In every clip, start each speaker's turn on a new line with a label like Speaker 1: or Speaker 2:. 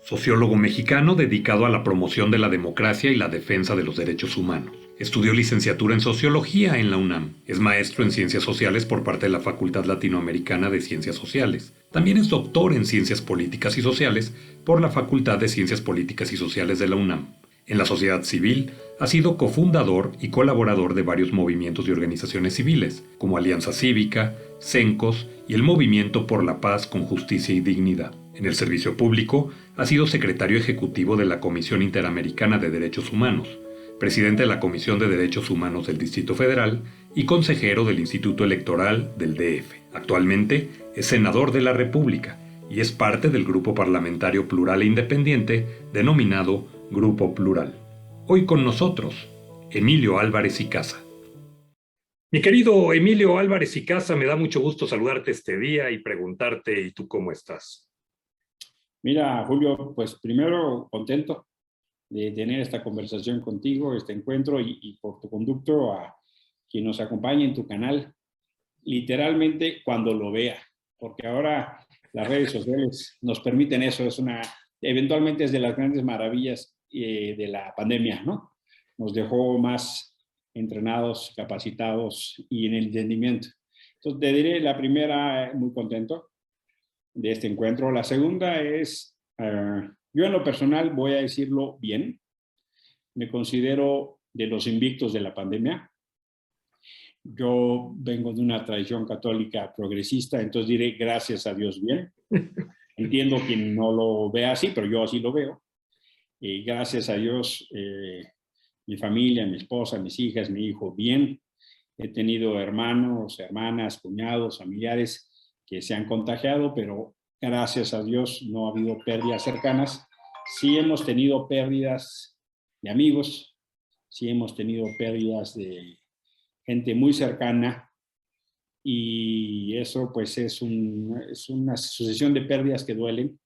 Speaker 1: sociólogo mexicano dedicado a la promoción de la democracia y la defensa de los derechos humanos. Estudió licenciatura en Sociología en la UNAM. Es maestro en Ciencias Sociales por parte de la Facultad Latinoamericana de Ciencias Sociales. También es doctor en Ciencias Políticas y Sociales por la Facultad de Ciencias Políticas y Sociales de la UNAM. En la sociedad civil, ha sido cofundador y colaborador de varios movimientos y organizaciones civiles, como Alianza Cívica, CENCOS y el Movimiento por la Paz con Justicia y Dignidad. En el servicio público, ha sido secretario ejecutivo de la Comisión Interamericana de Derechos Humanos, presidente de la Comisión de Derechos Humanos del Distrito Federal y consejero del Instituto Electoral del DF. Actualmente es senador de la República y es parte del grupo parlamentario plural e independiente denominado Grupo Plural. Hoy con nosotros, Emilio Álvarez y Casa. Mi querido Emilio Álvarez y Casa, me da mucho gusto saludarte este día y preguntarte, ¿y tú cómo estás?
Speaker 2: Mira, Julio, pues primero contento de tener esta conversación contigo, este encuentro y por tu conducto a quien nos acompañe en tu canal, literalmente cuando lo vea, porque ahora las redes sociales nos permiten eso, eventualmente es de las grandes maravillas de la pandemia, ¿no? Nos dejó más entrenados, capacitados y en el entendimiento. Entonces te diré la primera, muy contento de este encuentro. La segunda es, yo en lo personal voy a decirlo bien, me considero de los invictos de la pandemia. Yo vengo de una tradición católica progresista, entonces diré gracias a Dios bien. Entiendo quien no lo ve así, pero yo así lo veo. Gracias a Dios, mi familia, mi esposa, mis hijas, mi hijo, bien. He tenido hermanos, hermanas, cuñados, familiares que se han contagiado, pero gracias a Dios no ha habido pérdidas cercanas. Sí hemos tenido pérdidas de amigos, sí hemos tenido pérdidas de gente muy cercana y eso pues es una sucesión de pérdidas que duelen.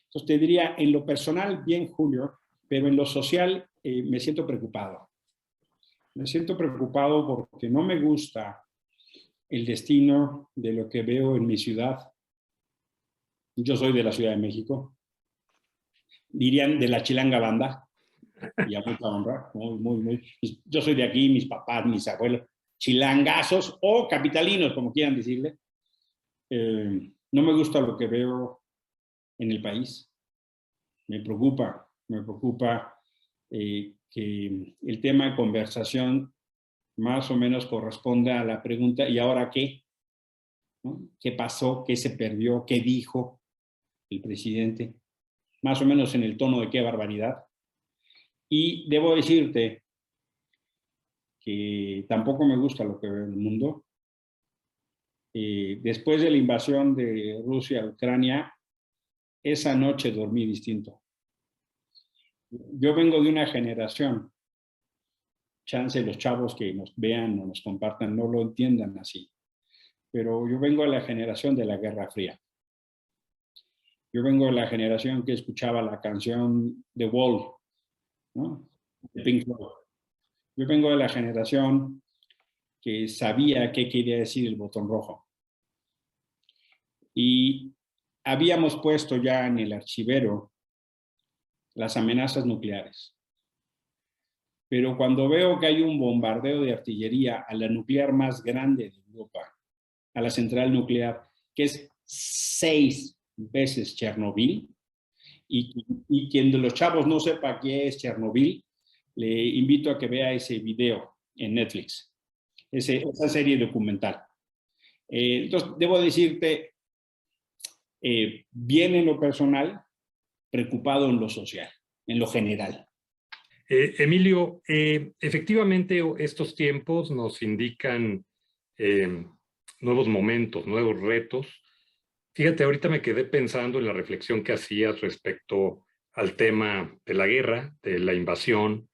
Speaker 2: Entonces te diría, en lo personal, bien, Julio, pero en lo social me siento preocupado. Me siento preocupado porque no me gusta el destino de lo que veo en mi ciudad. Yo soy de la Ciudad de México. Dirían de la Chilanga Banda, y a mucha honra. Yo soy de aquí, mis papás, mis abuelos, chilangazos o capitalinos, como quieran decirle. No me gusta lo que veo en el país. Me preocupa que el tema de conversación más o menos corresponde a la pregunta, ¿y ahora qué? ¿No? ¿Qué pasó? ¿Qué se perdió? ¿Qué dijo el presidente? Más o menos en el tono de qué barbaridad. Y debo decirte que tampoco me gusta lo que veo en el mundo. Después de la invasión de Rusia a Ucrania, esa noche dormí distinto. Yo vengo de una generación, chance los chavos que nos vean o nos compartan no lo entiendan así, pero yo vengo de la generación de la Guerra Fría. Yo vengo de la generación que escuchaba la canción The Wall, ¿no? De Pink Floyd. Yo vengo de la generación que sabía qué quería decir el botón rojo. Y habíamos puesto ya en el archivero las amenazas nucleares. Pero cuando veo que hay un bombardeo de artillería a la nuclear más grande de Europa, a la central nuclear, que es 6 veces Chernobyl, y quien de los chavos no sepa qué es Chernobyl, le invito a que vea ese video en Netflix, esa serie documental. Entonces, debo decirte, bien en lo personal, preocupado en lo social, en lo general.
Speaker 1: Emilio, efectivamente estos tiempos nos indican nuevos momentos, nuevos retos. Fíjate, ahorita me quedé pensando en la reflexión que hacías respecto al tema de la guerra, de la invasión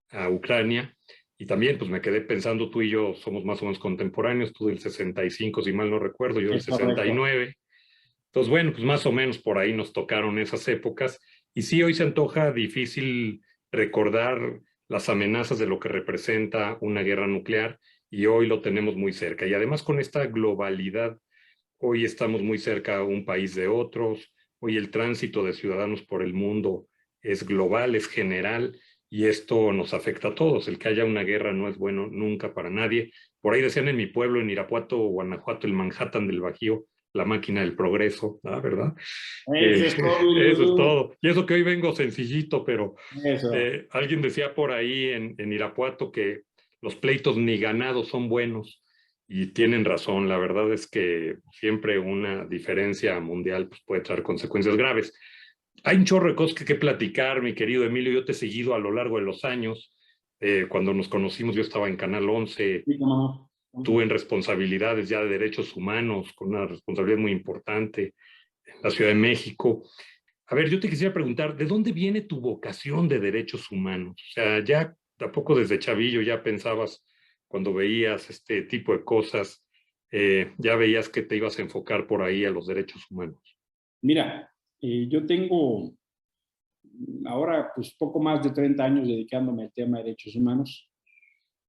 Speaker 1: a Ucrania, y también pues me quedé pensando, tú y yo somos más o menos contemporáneos, tú del 65, si mal no recuerdo, yo del 69. Entonces, bueno, pues más o menos por ahí nos tocaron esas épocas, y sí, hoy se antoja difícil recordar las amenazas de lo que representa una guerra nuclear, y hoy lo tenemos muy cerca. Y además con esta globalidad, hoy estamos muy cerca un país de otros, Hoy el tránsito de ciudadanos por el mundo es global, es general, y esto nos afecta a todos. El que haya una guerra no es bueno nunca para nadie. Por ahí decían en mi pueblo, en Irapuato, Guanajuato, el Manhattan del Bajío, la máquina del progreso, ¿verdad?
Speaker 2: Eso es todo,
Speaker 1: Eso es
Speaker 2: Luis.
Speaker 1: todo. Y eso que hoy vengo sencillito, pero
Speaker 2: Eso.
Speaker 1: alguien decía por ahí en Irapuato que los pleitos ni ganados son buenos. Y tienen razón, la verdad es que siempre una diferencia mundial pues, puede traer consecuencias graves. Hay un chorro de cosas que platicar, mi querido Emilio. Yo te he seguido a lo largo de los años. Cuando nos conocimos, yo estaba en Canal 11,
Speaker 2: Sí, cómo no.
Speaker 1: tuve en responsabilidades ya de derechos humanos, con una responsabilidad muy importante en la Ciudad de México. A ver, yo te quisiera preguntar, ¿de dónde viene tu vocación de derechos humanos? O sea, ya tampoco desde chavillo ya pensabas, cuando veías este tipo de cosas, ya veías que te ibas a enfocar por ahí a los derechos humanos.
Speaker 2: Mira, yo tengo ahora pues poco más de 30 años dedicándome al tema de derechos humanos.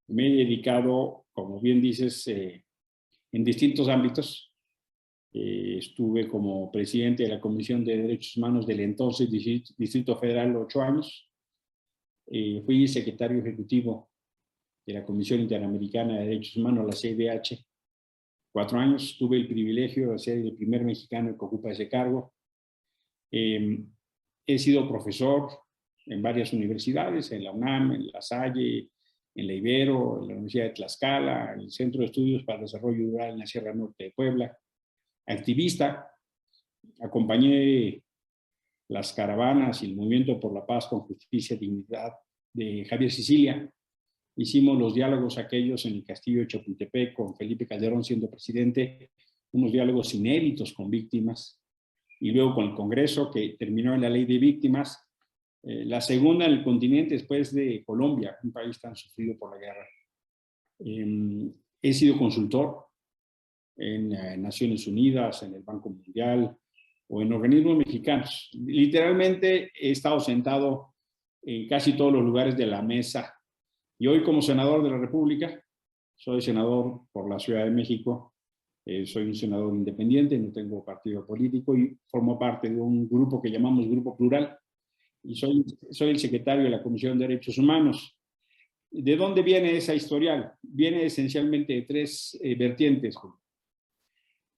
Speaker 2: Me he dedicado, como bien dices, en distintos ámbitos. Estuve como presidente de la Comisión de Derechos Humanos del entonces Distrito Federal 8 años. Fui secretario ejecutivo de la Comisión Interamericana de Derechos Humanos, la CIDH, 4 años. Tuve el privilegio de ser el primer mexicano que ocupa ese cargo. He sido profesor en varias universidades, en la UNAM, en La Salle, en la Ibero, en la Universidad de Tlaxcala, en el Centro de Estudios para el Desarrollo Rural en la Sierra Norte de Puebla. Activista, acompañé las caravanas y el movimiento por la paz con justicia y dignidad de Javier Sicilia. Hicimos los diálogos aquellos en el Castillo de Chapultepec con Felipe Calderón siendo presidente, unos diálogos inéditos con víctimas, y luego con el Congreso, que terminó en la ley de víctimas, la segunda en el continente después de Colombia, un país tan sufrido por la guerra. He sido consultor en Naciones Unidas, en el Banco Mundial o en organismos mexicanos. Literalmente he estado sentado en casi todos los lugares de la mesa. Y hoy como senador de la República, soy senador por la Ciudad de México, soy un senador independiente, no tengo partido político y formo parte de un grupo que llamamos Grupo Plural y soy el secretario de la Comisión de Derechos Humanos. ¿De dónde viene esa historial? Viene esencialmente de tres vertientes.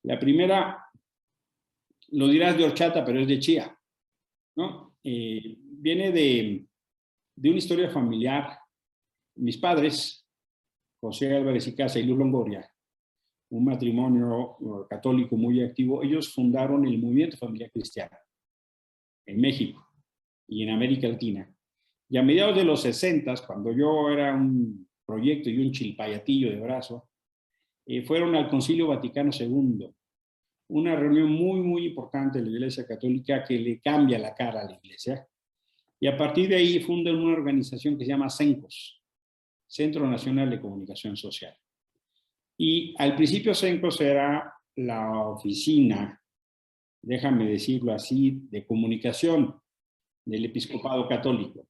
Speaker 2: La primera, lo dirás de horchata, pero es de chía, ¿no? Viene de una historia familiar. Mis padres, José Álvarez y Casa y Luz Longoria, un matrimonio católico muy activo, ellos fundaron el movimiento familiar cristiano en México y en América Latina. Y a mediados de los 60, cuando yo era un proyecto y un chilpayatillo de brazo, fueron al Concilio Vaticano II, una reunión muy, muy importante de la Iglesia Católica que le cambia la cara a la Iglesia. Y a partir de ahí fundan una organización que se llama CENCOS, Centro Nacional de Comunicación Social. Y al principio CENCOS era la oficina, déjame decirlo así, de comunicación del episcopado católico.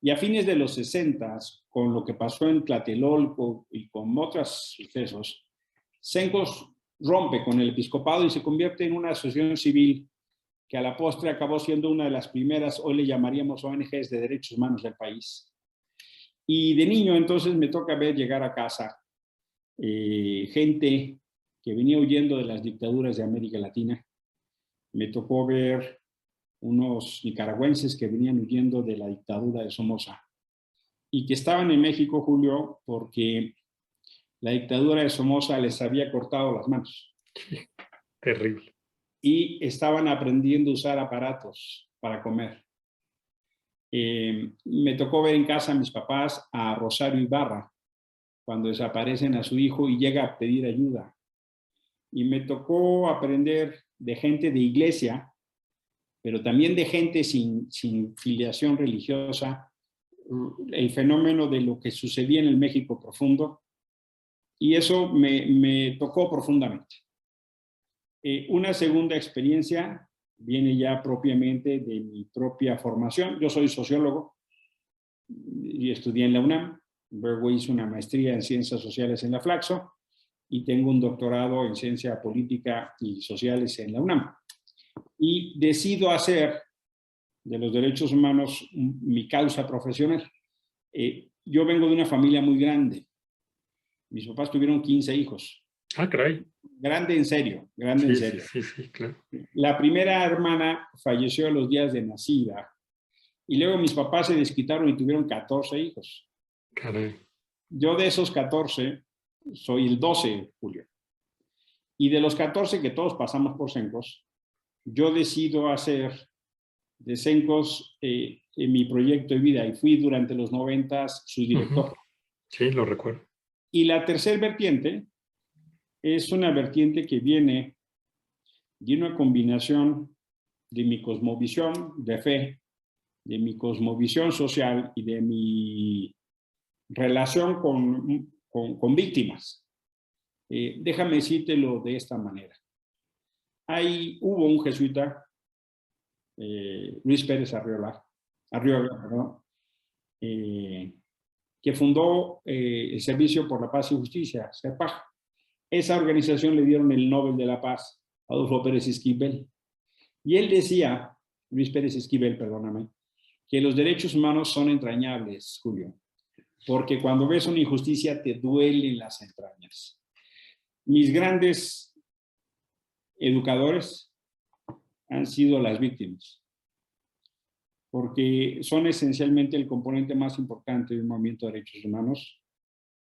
Speaker 2: Y a fines de los 60, con lo que pasó en Tlatelolco y con otros sucesos, CENCOS rompe con el episcopado y se convierte en una asociación civil que a la postre acabó siendo una de las primeras, hoy le llamaríamos ONGs de derechos humanos del país. Y de niño entonces me toca ver llegar a casa gente que venía huyendo de las dictaduras de América Latina. Me tocó ver unos nicaragüenses que venían huyendo de la dictadura de Somoza y que estaban en México, Julio, porque la dictadura de Somoza les había cortado las manos.
Speaker 1: Terrible.
Speaker 2: Y estaban aprendiendo a usar aparatos para comer. Me tocó ver en casa a mis papás a Rosario Ibarra, cuando desaparecen a su hijo y llega a pedir ayuda. Y me tocó aprender de gente de iglesia, pero también de gente sin filiación religiosa, el fenómeno de lo que sucedía en el México profundo, y eso me tocó profundamente. Una segunda experiencia viene ya propiamente de mi propia formación. Yo soy sociólogo y estudié en la UNAM, luego hice una maestría en Ciencias Sociales en la Flaxo y tengo un doctorado en Ciencia Política y Sociales en la UNAM. y decido hacer de los derechos humanos mi causa profesional. Yo vengo de una familia muy grande. Mis papás tuvieron 15 hijos.
Speaker 1: Ah, caray.
Speaker 2: Grande en serio, grande en
Speaker 1: Sí,
Speaker 2: serio.
Speaker 1: sí, claro.
Speaker 2: La primera hermana falleció a los días de nacida y luego mis papás se desquitaron y tuvieron 14 hijos.
Speaker 1: Caray.
Speaker 2: Yo de esos 14 soy el 12, Julio. Y de los 14 que todos pasamos por Cencos, yo decido hacer de Cencos mi proyecto de vida y fui durante los 90 su director.
Speaker 1: Sí, lo recuerdo.
Speaker 2: Y la tercera vertiente es una vertiente que viene de una combinación de mi cosmovisión de fe, de mi cosmovisión social y de mi relación con víctimas. Déjame decírtelo de esta manera. Hubo un jesuita, Luis Pérez Arriola, perdón, que fundó el Servicio por la Paz y Justicia, CEPAJ. Esa organización le dieron el Nobel de la Paz a Adolfo Pérez Esquivel. Y él decía, Luis Pérez Esquivel, perdóname, que los derechos humanos son entrañables, Julio, porque cuando ves una injusticia te duelen las entrañas. Mis grandes educadores han sido las víctimas, porque son esencialmente el componente más importante de un movimiento de derechos humanos,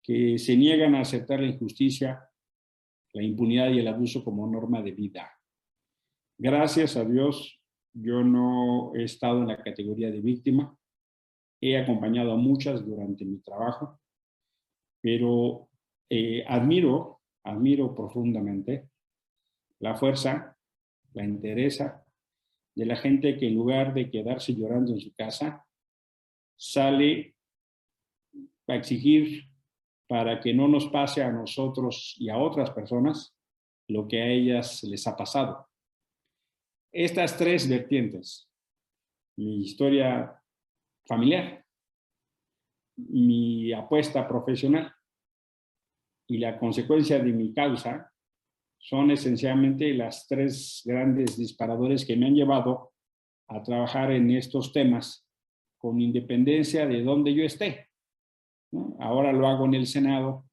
Speaker 2: que se niegan a aceptar la injusticia, la impunidad y el abuso como norma de vida. Gracias a Dios, yo no he estado en la categoría de víctima, he acompañado a muchas durante mi trabajo, pero admiro profundamente la fuerza, la entereza de la gente que en lugar de quedarse llorando en su casa, sale a exigir para que no nos pase a nosotros y a otras personas lo que a ellas les ha pasado. Estas tres vertientes, mi historia familiar, mi apuesta profesional y la consecuencia de mi causa, son esencialmente las tres grandes disparadores que me han llevado a trabajar en estos temas con independencia de donde yo esté, ¿no? Ahora lo hago en el Senado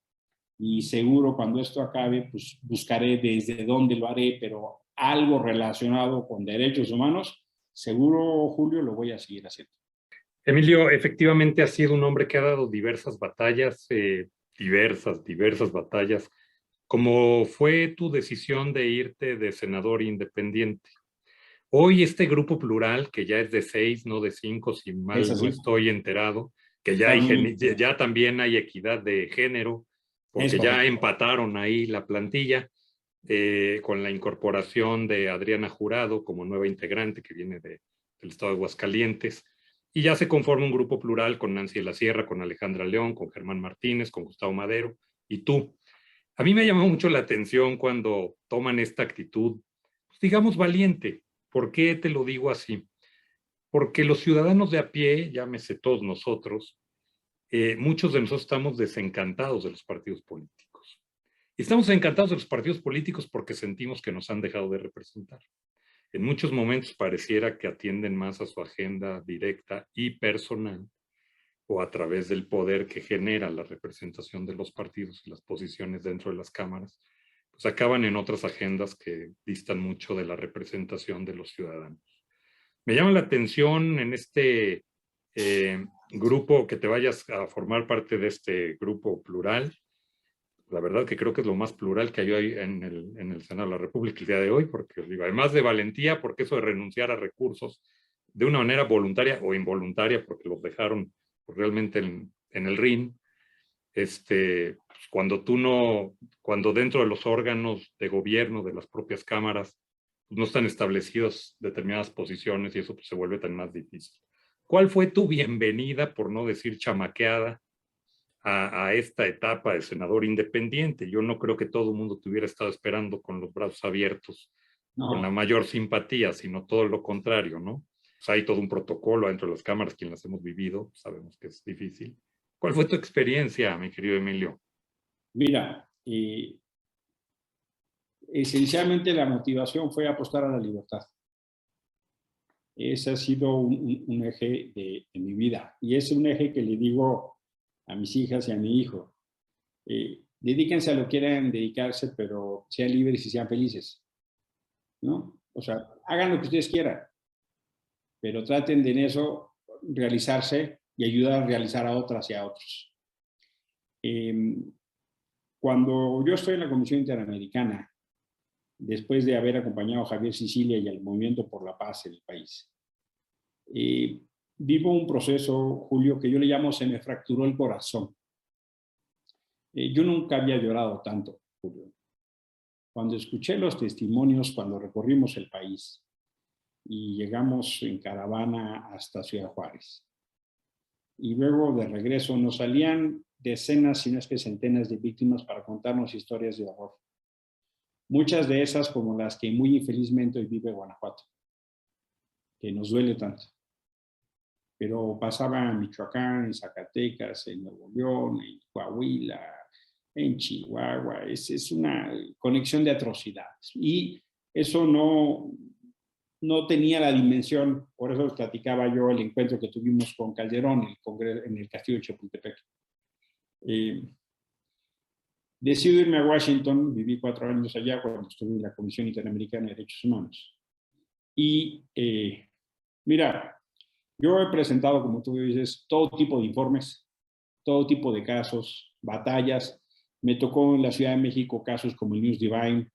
Speaker 2: y seguro cuando esto acabe, pues buscaré desde dónde lo haré, pero algo relacionado con derechos humanos, seguro, Julio, lo voy a seguir haciendo.
Speaker 1: Emilio, efectivamente has sido un hombre que ha dado diversas batallas, diversas batallas, como fue tu decisión de irte de senador independiente. Hoy este grupo plural, que ya es de 6, no de 5, si mal no estoy enterado, que ya también hay equidad de género, porque ya empataron ahí la plantilla, con la incorporación de Adriana Jurado como nueva integrante que viene del estado de Aguascalientes, y ya se conforma un grupo plural con Nancy de la Sierra, con Alejandra León, con Germán Martínez, con Gustavo Madero y tú. A mí me llamó mucho la atención cuando toman esta actitud, pues, digamos, valiente. ¿Por qué te lo digo así? Porque los ciudadanos de a pie, llámese todos nosotros, muchos de nosotros estamos desencantados de los partidos políticos. Y estamos encantados de los partidos políticos porque sentimos que nos han dejado de representar. En muchos momentos pareciera que atienden más a su agenda directa y personal o a través del poder que genera la representación de los partidos y las posiciones dentro de las cámaras, pues acaban en otras agendas que distan mucho de la representación de los ciudadanos. Me llama la atención en este grupo que te vayas a formar parte de este grupo plural. La verdad que creo que es lo más plural que hay en el Senado de la República el día de hoy, porque digo, además de valentía, porque eso de renunciar a recursos de una manera voluntaria o involuntaria, porque los dejaron realmente en el RIN, cuando dentro de los órganos de gobierno de las propias cámaras pues no están establecidas determinadas posiciones y eso pues, se vuelve tan más difícil. ¿Cuál fue tu bienvenida, por no decir chamaqueada, a esta etapa de senador independiente? Yo no creo que todo el mundo te hubiera estado esperando con los brazos abiertos, con la mayor simpatía, sino todo lo contrario, ¿no? Pues hay todo un protocolo dentro de las cámaras, quien las hemos vivido, sabemos que es difícil. ¿Cuál fue tu experiencia, mi querido Emilio?
Speaker 2: Mira, esencialmente la motivación fue apostar a la libertad. Ese ha sido un eje de mi vida. Y es un eje que le digo a mis hijas y a mi hijo. Dedíquense a lo que quieran dedicarse, pero sean libres y sean felices, ¿no? O sea, hagan lo que ustedes quieran, pero traten de en eso realizarse y ayudar a realizar a otras y a otros. Cuando yo estoy en la Comisión Interamericana, después de haber acompañado a Javier Sicilia y al Movimiento por la Paz en el país, vivo un proceso, Julio, que yo le llamo se me fracturó el corazón. Yo nunca había llorado tanto, Julio. Cuando escuché los testimonios, cuando recorrimos el país y llegamos en caravana hasta Ciudad Juárez, y luego de regreso nos salían decenas, si no es que centenas de víctimas para contarnos historias de horror. Muchas de esas como las que muy infelizmente hoy vive Guanajuato, que nos duele tanto. Pero pasaba en Michoacán, en Zacatecas, en Nuevo León, en Coahuila, en Chihuahua. Es una conexión de atrocidades. Y eso no tenía la dimensión, por eso les platicaba yo el encuentro que tuvimos con Calderón en el Castillo de Chapultepec. Decido irme a Washington, viví 4 años allá cuando estuve en la Comisión Interamericana de Derechos Humanos. Y mira, yo he presentado, como tú dices, todo tipo de informes, todo tipo de casos, batallas. Me tocó en la Ciudad de México casos como el News Divine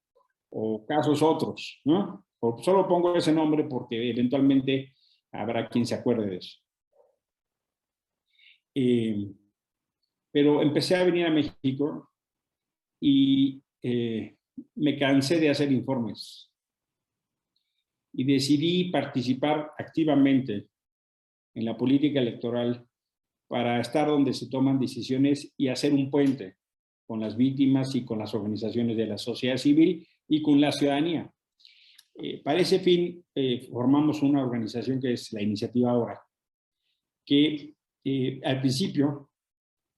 Speaker 2: o casos otros, ¿no? Solo pongo ese nombre porque eventualmente habrá quien se acuerde de eso. Pero empecé a venir a México y me cansé de hacer informes y decidí participar activamente en la política electoral para estar donde se toman decisiones y hacer un puente con las víctimas y con las organizaciones de la sociedad civil y con la ciudadanía. Para ese fin, formamos una organización que es la Iniciativa Ahora, que al principio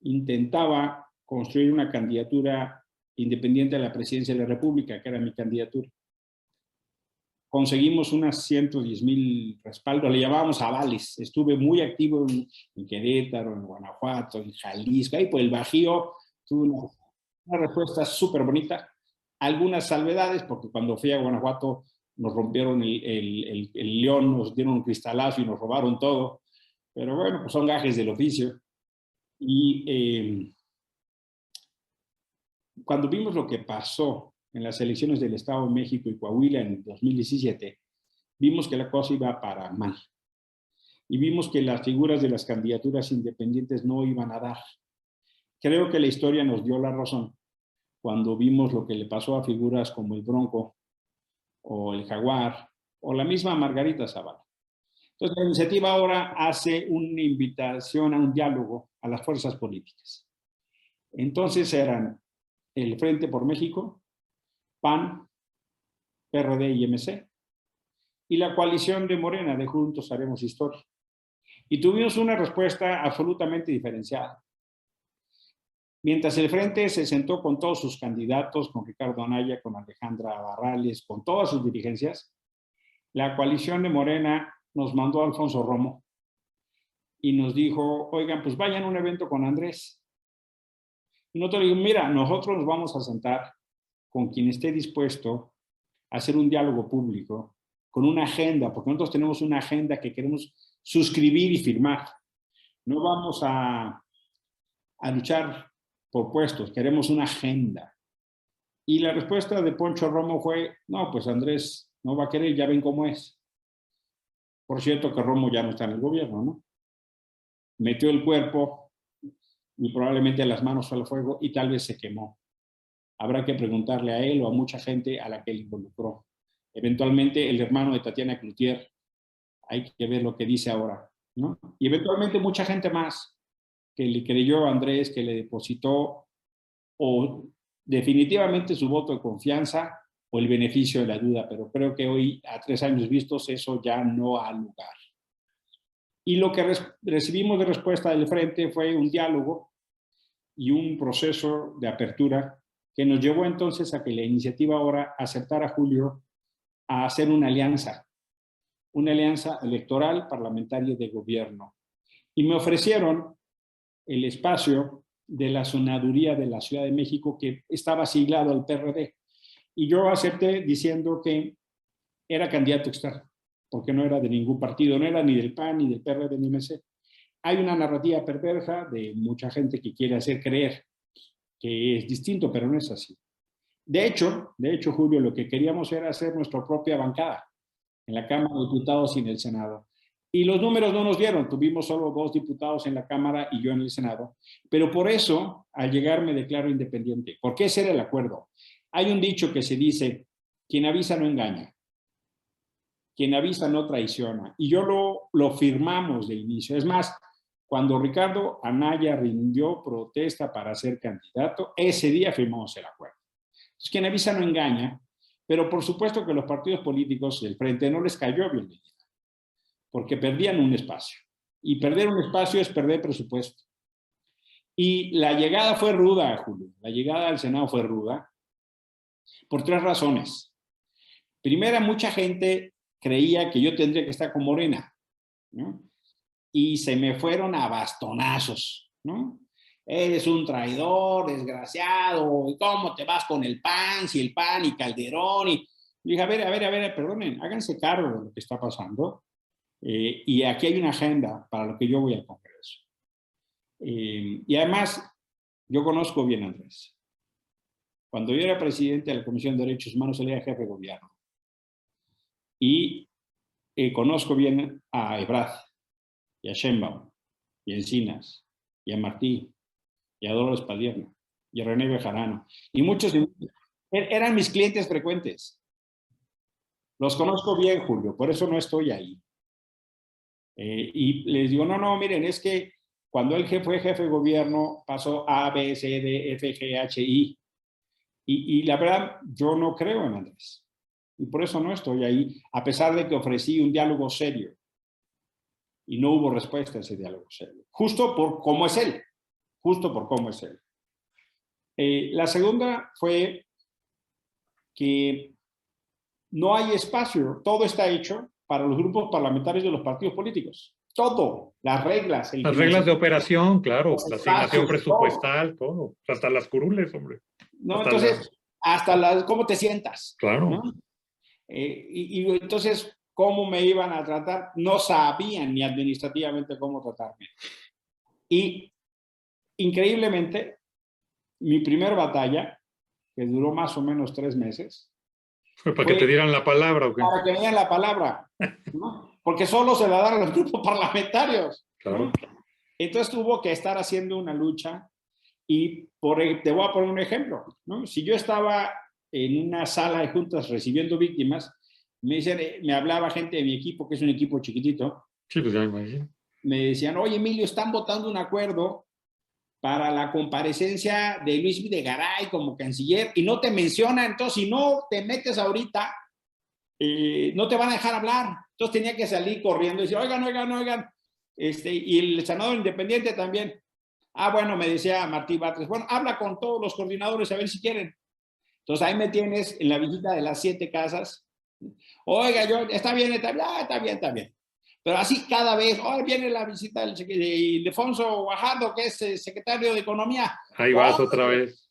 Speaker 2: intentaba construir una candidatura independiente a la presidencia de la República, que era mi candidatura. Conseguimos unas 110,000 respaldos, le llamábamos avales. Estuve muy activo en Querétaro, en Guanajuato, en Jalisco, ahí por el Bajío, tuve una respuesta súper bonita. Algunas salvedades, porque cuando fui a Guanajuato nos rompieron el león, nos dieron un cristalazo y nos robaron todo. Pero bueno, pues son gajes del oficio. Y cuando vimos lo que pasó en las elecciones del Estado de México y Coahuila en 2017, vimos que la cosa iba para mal. Y vimos que las figuras de las candidaturas independientes no iban a dar. Creo que la historia nos dio la razón cuando vimos lo que le pasó a figuras como el Bronco o el Jaguar o la misma Margarita Zavala. Entonces, la iniciativa ahora hace una invitación a un diálogo a las fuerzas políticas. Entonces eran el Frente por México, PAN, PRD y MC, y la coalición de Morena de Juntos Haremos Historia. Y tuvimos una respuesta absolutamente diferenciada. Mientras el Frente se sentó con todos sus candidatos, con Ricardo Anaya, con Alejandra Barrales, con todas sus dirigencias, la coalición de Morena nos mandó a Alfonso Romo y nos dijo, oigan, pues vayan a un evento con Andrés. Y nosotros le dijimos, mira, nosotros nos vamos a sentar con quien esté dispuesto a hacer un diálogo público, con una agenda, porque nosotros tenemos una agenda que queremos suscribir y firmar. No vamos a luchar por puestos, queremos una agenda. Y la respuesta de Poncho Romo fue, no, pues Andrés no va a querer, ya ven cómo es. Por cierto que Romo ya no está en el gobierno, ¿no? Metió el cuerpo y probablemente las manos al fuego y tal vez se quemó. Habrá que preguntarle a él o a mucha gente a la que él involucró. Eventualmente el hermano de Tatiana Cloutier, hay que ver lo que dice ahora, ¿no? Y eventualmente mucha gente más que le creyó a Andrés, que le depositó o definitivamente su voto de confianza o el beneficio de la duda, pero creo que hoy, a 3 años vistos, eso ya no ha lugar. Y lo que recibimos de respuesta del Frente fue un diálogo y un proceso de apertura que nos llevó entonces a que la iniciativa ahora aceptara a Julio a hacer una alianza una alianza electoral parlamentaria de gobierno. Y me ofrecieron el espacio de la senaduría de la Ciudad de México, que estaba siglado al PRD. Y yo acepté diciendo que era candidato externo, porque no era de ningún partido, no era ni del PAN, ni del PRD, ni MC. Hay una narrativa perversa de mucha gente que quiere hacer creer que es distinto, pero no es así. De hecho, Julio, lo que queríamos era hacer nuestra propia bancada en la Cámara de Diputados y en el Senado. Y los números no nos dieron, tuvimos solo 2 diputados en la Cámara y yo en el Senado. Pero por eso, al llegar, me declaro independiente, porque ese era el acuerdo. Hay un dicho que se dice, quien avisa no engaña, quien avisa no traiciona. Y yo lo firmamos de inicio. Es más, cuando Ricardo Anaya rindió protesta para ser candidato, ese día firmamos el acuerdo. Entonces, quien avisa no engaña, pero por supuesto que los partidos políticos del frente no les cayó bien, porque perdían un espacio. Y perder un espacio es perder presupuesto. Y la llegada fue ruda, Julio. La llegada al Senado fue ruda por 3 razones. Primera, mucha gente creía que yo tendría que estar con Morena, ¿no? Y se me fueron a bastonazos, ¿no? Eres un traidor, desgraciado, ¿cómo te vas con el PAN? Si el PAN y Calderón y... dije, a ver, perdonen, háganse cargo de lo que está pasando. Y aquí hay una agenda para lo que yo voy al Congreso. Y además, yo conozco bien a Andrés. Cuando yo era presidente de la Comisión de Derechos Humanos, él era jefe de gobierno. Y conozco bien a Ebrard, y a Sheinbaum, y a Encinas, y a Martí, y a Dolores Padierna, y a René Bejarano. Y muchos eran mis clientes frecuentes. Los conozco bien, Julio, por eso no estoy ahí. Y les digo, no, miren, es que cuando él fue jefe de gobierno pasó A, B, C, D, F, G, H, I. Y la verdad, yo no creo en Andrés. Y por eso no estoy ahí, a pesar de que ofrecí un diálogo serio. Y no hubo respuesta a ese diálogo serio. Justo por cómo es él. La segunda fue que no hay espacio. Todo está hecho para los grupos parlamentarios de los partidos políticos. Todo, las reglas.
Speaker 1: Las reglas de operación, claro, la asignación presupuestal,
Speaker 2: todo.
Speaker 1: Hasta las curules, hombre.
Speaker 2: No, entonces, hasta cómo te sientas.
Speaker 1: Claro.
Speaker 2: ¿No? Y entonces, ¿cómo me iban a tratar? No sabían ni administrativamente cómo tratarme. Y, increíblemente, mi primera batalla, que duró más o menos 3 meses,
Speaker 1: ¿Fue para que te dieran la palabra o qué?
Speaker 2: Para que me dieran la palabra, ¿no? Porque solo se la dan a los grupos parlamentarios.
Speaker 1: Claro.
Speaker 2: ¿No? Entonces tuvo que estar haciendo una lucha y te voy a poner un ejemplo, ¿no? Si yo estaba en una sala de juntas recibiendo víctimas, me hablaba gente de mi equipo, que es un equipo chiquitito.
Speaker 1: Sí, pues ya me imagino.
Speaker 2: Me decían, oye, Emilio, están votando un acuerdo para la comparecencia de Luis Videgaray como canciller y no te menciona, entonces si no te metes ahorita, no te van a dejar hablar. Entonces tenía que salir corriendo y decir, oigan. Y el senador independiente también. Bueno, me decía Martí Batres, bueno, habla con todos los coordinadores a ver si quieren. Entonces ahí me tienes en la visita de las 7 casas. Oiga, está bien. Pero así cada vez, viene la visita de Ildefonso Guajardo, que es secretario de Economía.
Speaker 1: Ahí vas otra vez.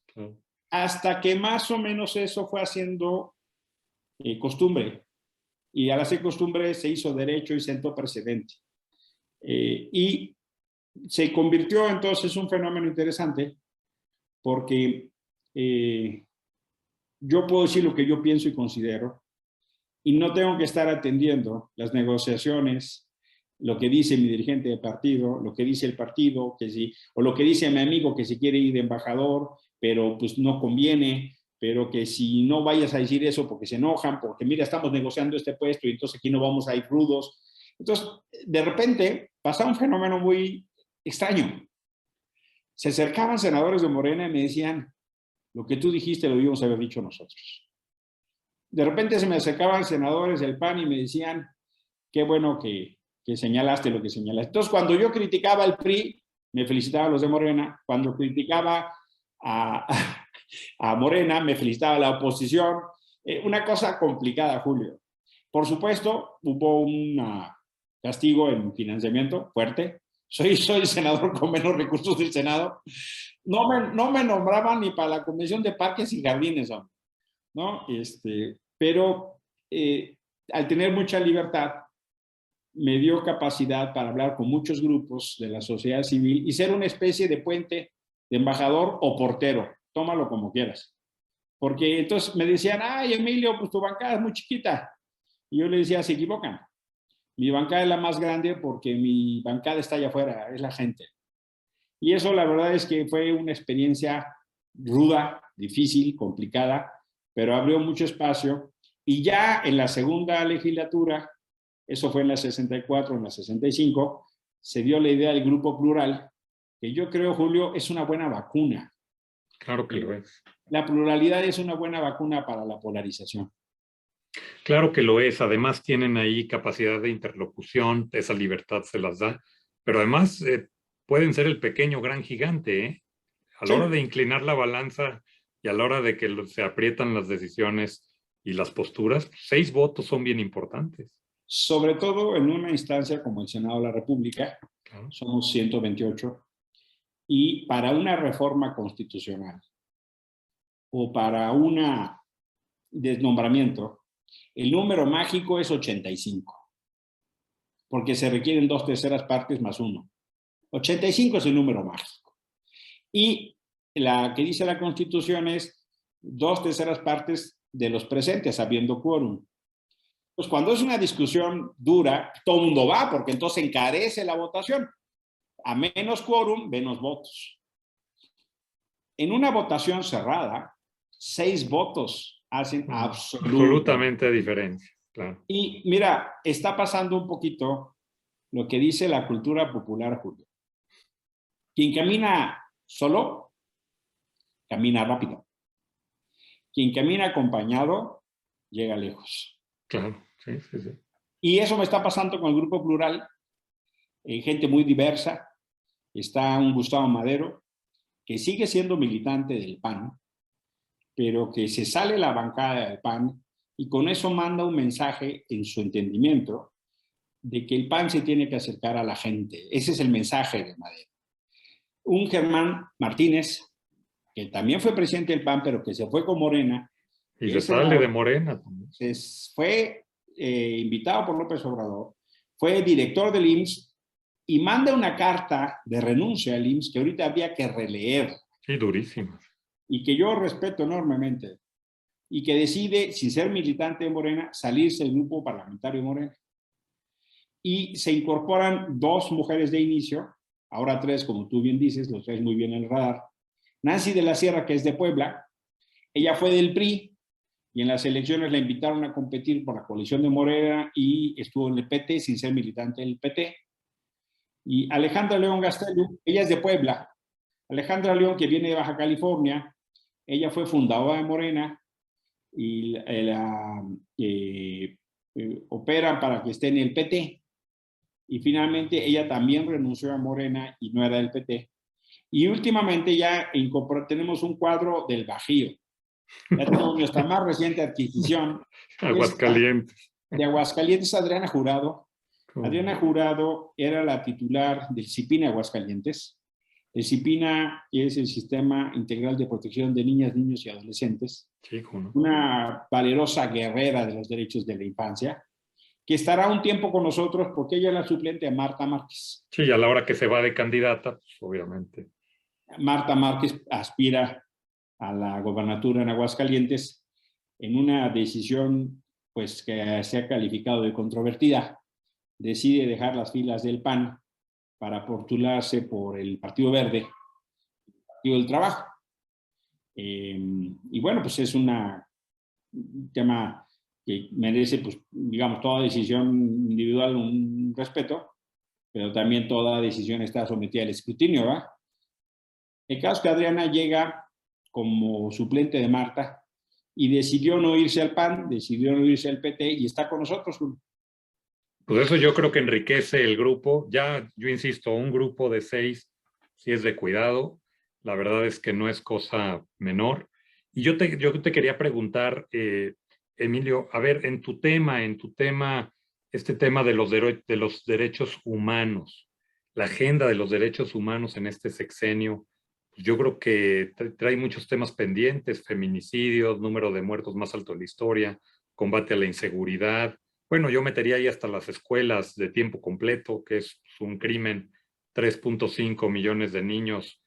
Speaker 2: Hasta que más o menos eso fue haciendo costumbre. Y al hacer costumbre se hizo derecho y sentó precedente. Y se convirtió entonces en un fenómeno interesante porque yo puedo decir lo que yo pienso y considero y no tengo que estar atendiendo las negociaciones, lo que dice mi dirigente de partido, lo que dice el partido, o lo que dice mi amigo que se quiere ir de embajador, pero pues no conviene, pero que si no vayas a decir eso porque se enojan, porque mira, estamos negociando este puesto y entonces aquí no vamos a ir rudos. Entonces, de repente, pasa un fenómeno muy extraño. Se acercaban senadores de Morena y me decían, lo que tú dijiste lo debíamos haber dicho nosotros. De repente se me acercaban senadores del PAN y me decían, qué bueno que señalaste lo que señalaste. Entonces, cuando yo criticaba al PRI, me felicitaban los de Morena. Cuando criticaba a Morena, me felicitaba la oposición. Una cosa complicada, Julio. Por supuesto, hubo un castigo en financiamiento fuerte. Soy el senador con menos recursos del Senado. No me nombraban ni para la Comisión de Parques y Jardines, ¿no? Pero al tener mucha libertad, me dio capacidad para hablar con muchos grupos de la sociedad civil y ser una especie de puente, de embajador o portero, tómalo como quieras. Porque entonces me decían, ay, Emilio, pues tu bancada es muy chiquita. Y yo le decía, se equivocan. Mi bancada es la más grande porque mi bancada está allá afuera, es la gente. Y eso la verdad es que fue una experiencia ruda, difícil, complicada, pero abrió mucho espacio. Y ya en la segunda legislatura, eso fue en la 64, en la 65, se dio la idea del Grupo Plural, que yo creo, Julio, es una buena vacuna.
Speaker 1: Claro que lo es.
Speaker 2: La pluralidad es una buena vacuna para la polarización.
Speaker 1: Claro que lo es. Además tienen ahí capacidad de interlocución, esa libertad se las da, pero además pueden ser el pequeño gran gigante, ¿eh? A la
Speaker 2: Sí.
Speaker 1: hora de inclinar la balanza y a la hora de que se aprietan las decisiones y las posturas, 6 votos son bien importantes.
Speaker 2: Sobre todo en una instancia como el Senado de la República,
Speaker 1: Claro.
Speaker 2: somos 128, y para una reforma constitucional o para un desnombramiento, el número mágico es 85, porque se requieren 2/3 partes más 1. 85 es el número mágico. Y la que dice la Constitución es 2/3 partes de los presentes, habiendo quórum. Pues cuando es una discusión dura, todo el mundo va, porque entonces encarece la votación. A menos quórum, menos votos. En una votación cerrada, 6 votos hacen
Speaker 1: absolutamente diferencia. Claro.
Speaker 2: Y mira, está pasando un poquito lo que dice la cultura popular, Julio. Quien camina solo, camina rápido. Quien camina acompañado, llega lejos.
Speaker 1: Claro, sí, sí, sí.
Speaker 2: Y eso me está pasando con el Grupo Plural, gente muy diversa. Está un Gustavo Madero, que sigue siendo militante del PAN, pero que se sale la bancada del PAN y con eso manda un mensaje en su entendimiento de que el PAN se tiene que acercar a la gente. Ese es el mensaje de Madero. Un Germán Martínez, que también fue presidente del PAN, pero que se fue con Morena.
Speaker 1: Y se sale de Morena también.
Speaker 2: Fue invitado por López Obrador, fue director del IMSS y manda una carta de renuncia al IMSS que ahorita había que releer.
Speaker 1: Sí, durísima.
Speaker 2: Y que yo respeto enormemente. Y que decide, sin ser militante de Morena, salirse del grupo parlamentario de Morena. Y se incorporan 2 mujeres de inicio, ahora 3, como tú bien dices, los traes muy bien en el radar. Nancy de la Sierra, que es de Puebla, ella fue del PRI, y en las elecciones la invitaron a competir por la coalición de Morena y estuvo en el PT sin ser militante del PT. Y Alejandra León Gastelum, ella es de Puebla. Alejandra León, que viene de Baja California, ella fue fundadora de Morena y opera para que esté en el PT. Y finalmente ella también renunció a Morena y no era del PT. Y últimamente ya tenemos un cuadro del Bajío. Ya tenemos nuestra más reciente adquisición.
Speaker 1: Aguascalientes.
Speaker 2: De Aguascalientes, Adriana Jurado. Adriana Jurado era la titular del CIPINA Aguascalientes. El CIPINA es el Sistema Integral de Protección de Niñas, Niños y Adolescentes.
Speaker 1: Sí, ¿no?
Speaker 2: Una valerosa guerrera de los derechos de la infancia, que estará un tiempo con nosotros porque ella es la suplente de Marta Márquez.
Speaker 1: Sí, a la hora que se va de candidata, pues obviamente.
Speaker 2: Marta Márquez aspira a la gobernatura en Aguascalientes en una decisión pues, que se ha calificado de controvertida. Decide dejar las filas del PAN para postularse por el Partido Verde, el Partido del Trabajo. Y bueno, pues es un tema que merece, pues, digamos, toda decisión individual un respeto, pero también toda decisión está sometida al escrutinio, ¿verdad? El caso es que Adriana llega como suplente de Marta y decidió no irse al PAN, decidió no irse al PT y está con nosotros.
Speaker 1: Pues eso yo creo que enriquece el grupo. Ya, yo insisto, un grupo de 6 sí es de cuidado. La verdad es que no es cosa menor. Y yo te quería preguntar, Emilio, a ver, en tu tema, este tema de de los derechos humanos, la agenda de los derechos humanos en este sexenio, pues yo creo que trae muchos temas pendientes: feminicidios, número de muertos más alto de la historia, combate a la inseguridad. Bueno, yo metería ahí hasta las escuelas de tiempo completo, que es un crimen. 3.5 millones de niños,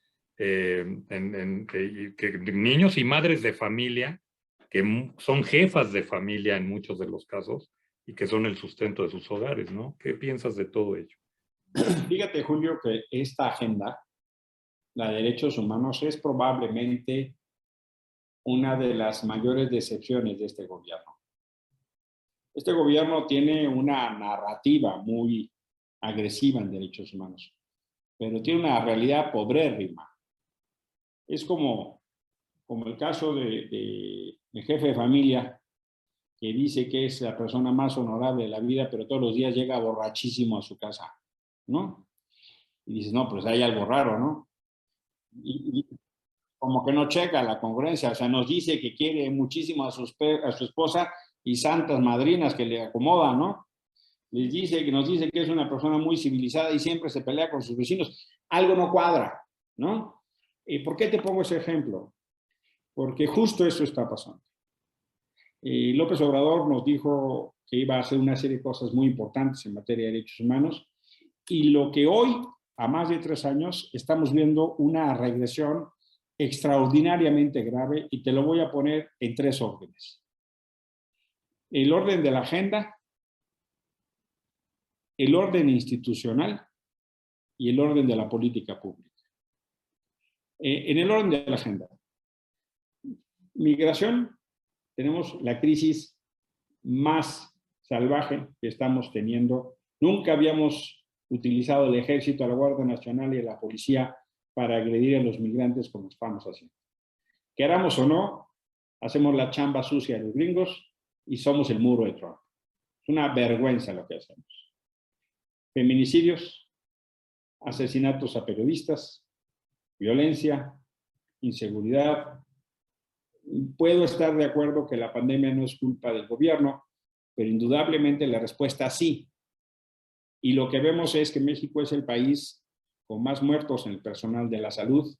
Speaker 1: niños y madres de familia que son jefas de familia en muchos de los casos y que son el sustento de sus hogares, ¿no? ¿Qué piensas de todo ello?
Speaker 2: Fíjate, Julio, que esta agenda, la de derechos humanos, es probablemente una de las mayores decepciones de este gobierno. Este gobierno tiene una narrativa muy agresiva en derechos humanos, pero tiene una realidad pobrérrima. Es como el caso del jefe de familia que dice que es la persona más honorable de la vida, pero todos los días llega borrachísimo a su casa, ¿no? Y dices, no, pues hay algo raro, ¿no? Y como que no checa la congruencia, o sea, nos dice que quiere muchísimo a su esposa y santas madrinas que le acomodan, ¿no? Nos dice que es una persona muy civilizada y siempre se pelea con sus vecinos. Algo no cuadra, ¿no? ¿Y por qué te pongo ese ejemplo? Porque justo eso está pasando. López Obrador nos dijo que iba a hacer una serie de cosas muy importantes en materia de derechos humanos y lo que hoy, a más de 3 años, estamos viendo una regresión extraordinariamente grave y te lo voy a poner en 3 órdenes. El orden de la agenda, el orden institucional y el orden de la política pública. En el orden de la agenda, migración, tenemos la crisis más salvaje que estamos teniendo. Nunca habíamos utilizado el ejército, a la Guardia Nacional y a la policía para agredir a los migrantes como estamos haciendo. Queramos o no, hacemos la chamba sucia de los gringos y somos el muro de Trump. Es una vergüenza lo que hacemos. Feminicidios, asesinatos a periodistas, violencia, inseguridad. Puedo estar de acuerdo que la pandemia no es culpa del gobierno, pero indudablemente la respuesta sí. Y lo que vemos es que México es el país con más muertos en el personal de la salud.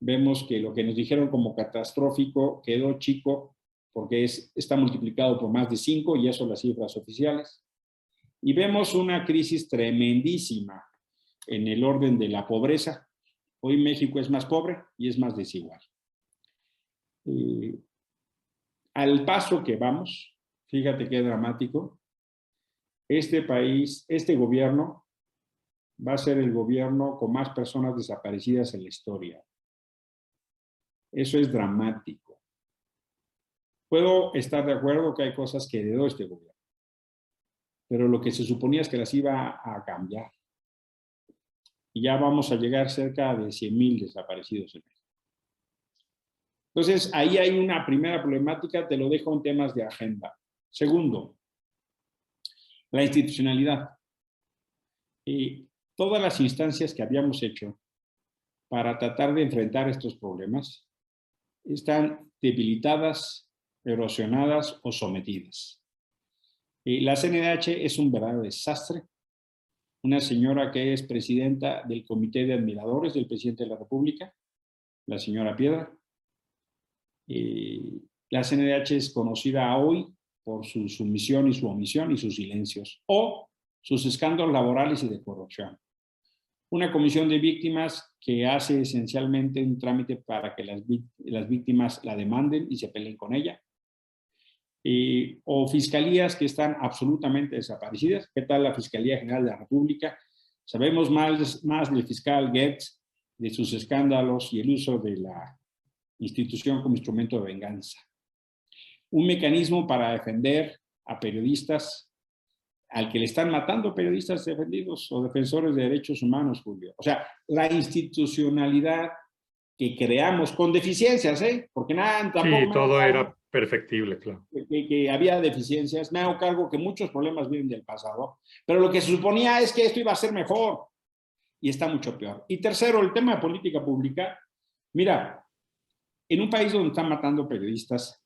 Speaker 2: Vemos que lo que nos dijeron como catastrófico quedó chico porque está multiplicado por más de 5 y eso las cifras oficiales. Y vemos una crisis tremendísima en el orden de la pobreza. Hoy México es más pobre y es más desigual. Al paso que vamos, fíjate qué dramático, este país, este gobierno va a ser el gobierno con más personas desaparecidas en la historia. Eso es dramático. Puedo estar de acuerdo que hay cosas que heredó este gobierno, pero lo que se suponía es que las iba a cambiar. Y ya vamos a llegar cerca de 100,000 desaparecidos en México. Entonces, ahí hay una primera problemática, te lo dejo en temas de agenda. Segundo, la institucionalidad. Todas las instancias que habíamos hecho para tratar de enfrentar estos problemas están debilitadas, erosionadas o sometidas. La CNDH es un verdadero desastre. Una señora que es presidenta del Comité de Admiradores del Presidente de la República, la señora Piedra. La CNDH es conocida hoy por su sumisión y su omisión y sus silencios, o sus escándalos laborales y de corrupción. Una comisión de víctimas que hace esencialmente un trámite para que las víctimas la demanden y se peleen con ella. O fiscalías que están absolutamente desaparecidas. ¿Qué tal la Fiscalía General de la República? Sabemos más del fiscal Goetz, de sus escándalos y el uso de la institución como instrumento de venganza. Un mecanismo para defender a periodistas al que le están matando periodistas defendidos o defensores de derechos humanos, Julio. O sea, la institucionalidad que creamos con deficiencias, porque nada, tampoco
Speaker 1: Sí,
Speaker 2: me hago
Speaker 1: todo
Speaker 2: cargo
Speaker 1: era perfectible, claro.
Speaker 2: que había deficiencias, me hago cargo que muchos problemas vienen del pasado, pero lo que se suponía es que esto iba a ser mejor y está mucho peor. Y tercero, el tema de política pública. Mira, en un país donde están matando periodistas,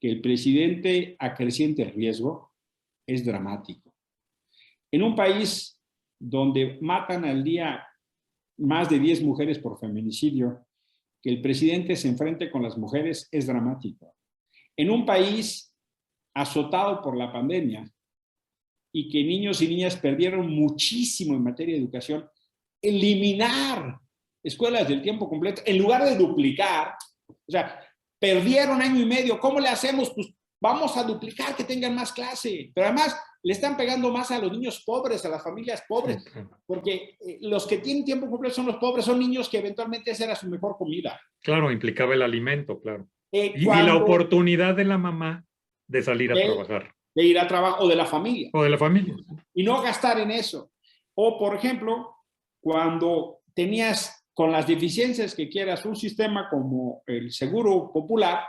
Speaker 2: que el presidente acreciente el riesgo es dramático. En un país donde matan al día más de 10 mujeres por feminicidio, que el presidente se enfrente con las mujeres es dramático. En un país azotado por la pandemia y que niños y niñas perdieron muchísimo en materia de educación, eliminar escuelas del tiempo completo en lugar de duplicar, o sea, perdieron año y medio, ¿cómo le hacemos? Pues vamos a duplicar, que tengan más clase, pero además le están pegando más a los niños pobres, a las familias pobres, porque los que tienen tiempo completo son los pobres, son niños que eventualmente esa era su mejor comida.
Speaker 1: Claro, implicaba el alimento, claro. Y
Speaker 2: Cuando,
Speaker 1: la oportunidad de la mamá de salir a trabajar.
Speaker 2: De ir a trabajo, o de la familia.
Speaker 1: O de la familia.
Speaker 2: Y no gastar en eso. O, por ejemplo, cuando tenías, con las deficiencias que quieras, un sistema como el Seguro Popular,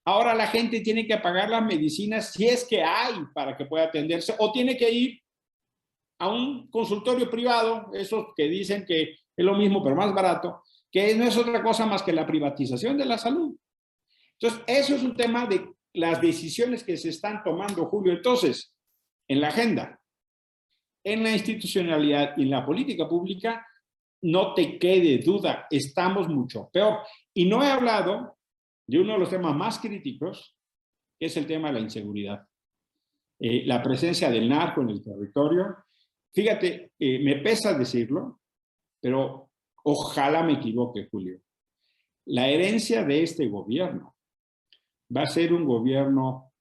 Speaker 2: ahora la gente tiene que pagar las medicinas si es que hay para que pueda atenderse, o tiene que ir a un consultorio privado, esos que dicen que es lo mismo pero más barato, que no es otra cosa más que la privatización de la salud. Entonces, eso es un tema de las decisiones que se están tomando, Julio. Entonces, en la agenda, en la institucionalidad y en la política pública, no te quede duda, estamos mucho peor. Y no he hablado de uno de los temas más críticos, que es el tema de la inseguridad. La presencia del narco en el territorio. Fíjate, me pesa decirlo, pero ojalá me equivoque, Julio. La herencia de este gobierno va a ser un gobierno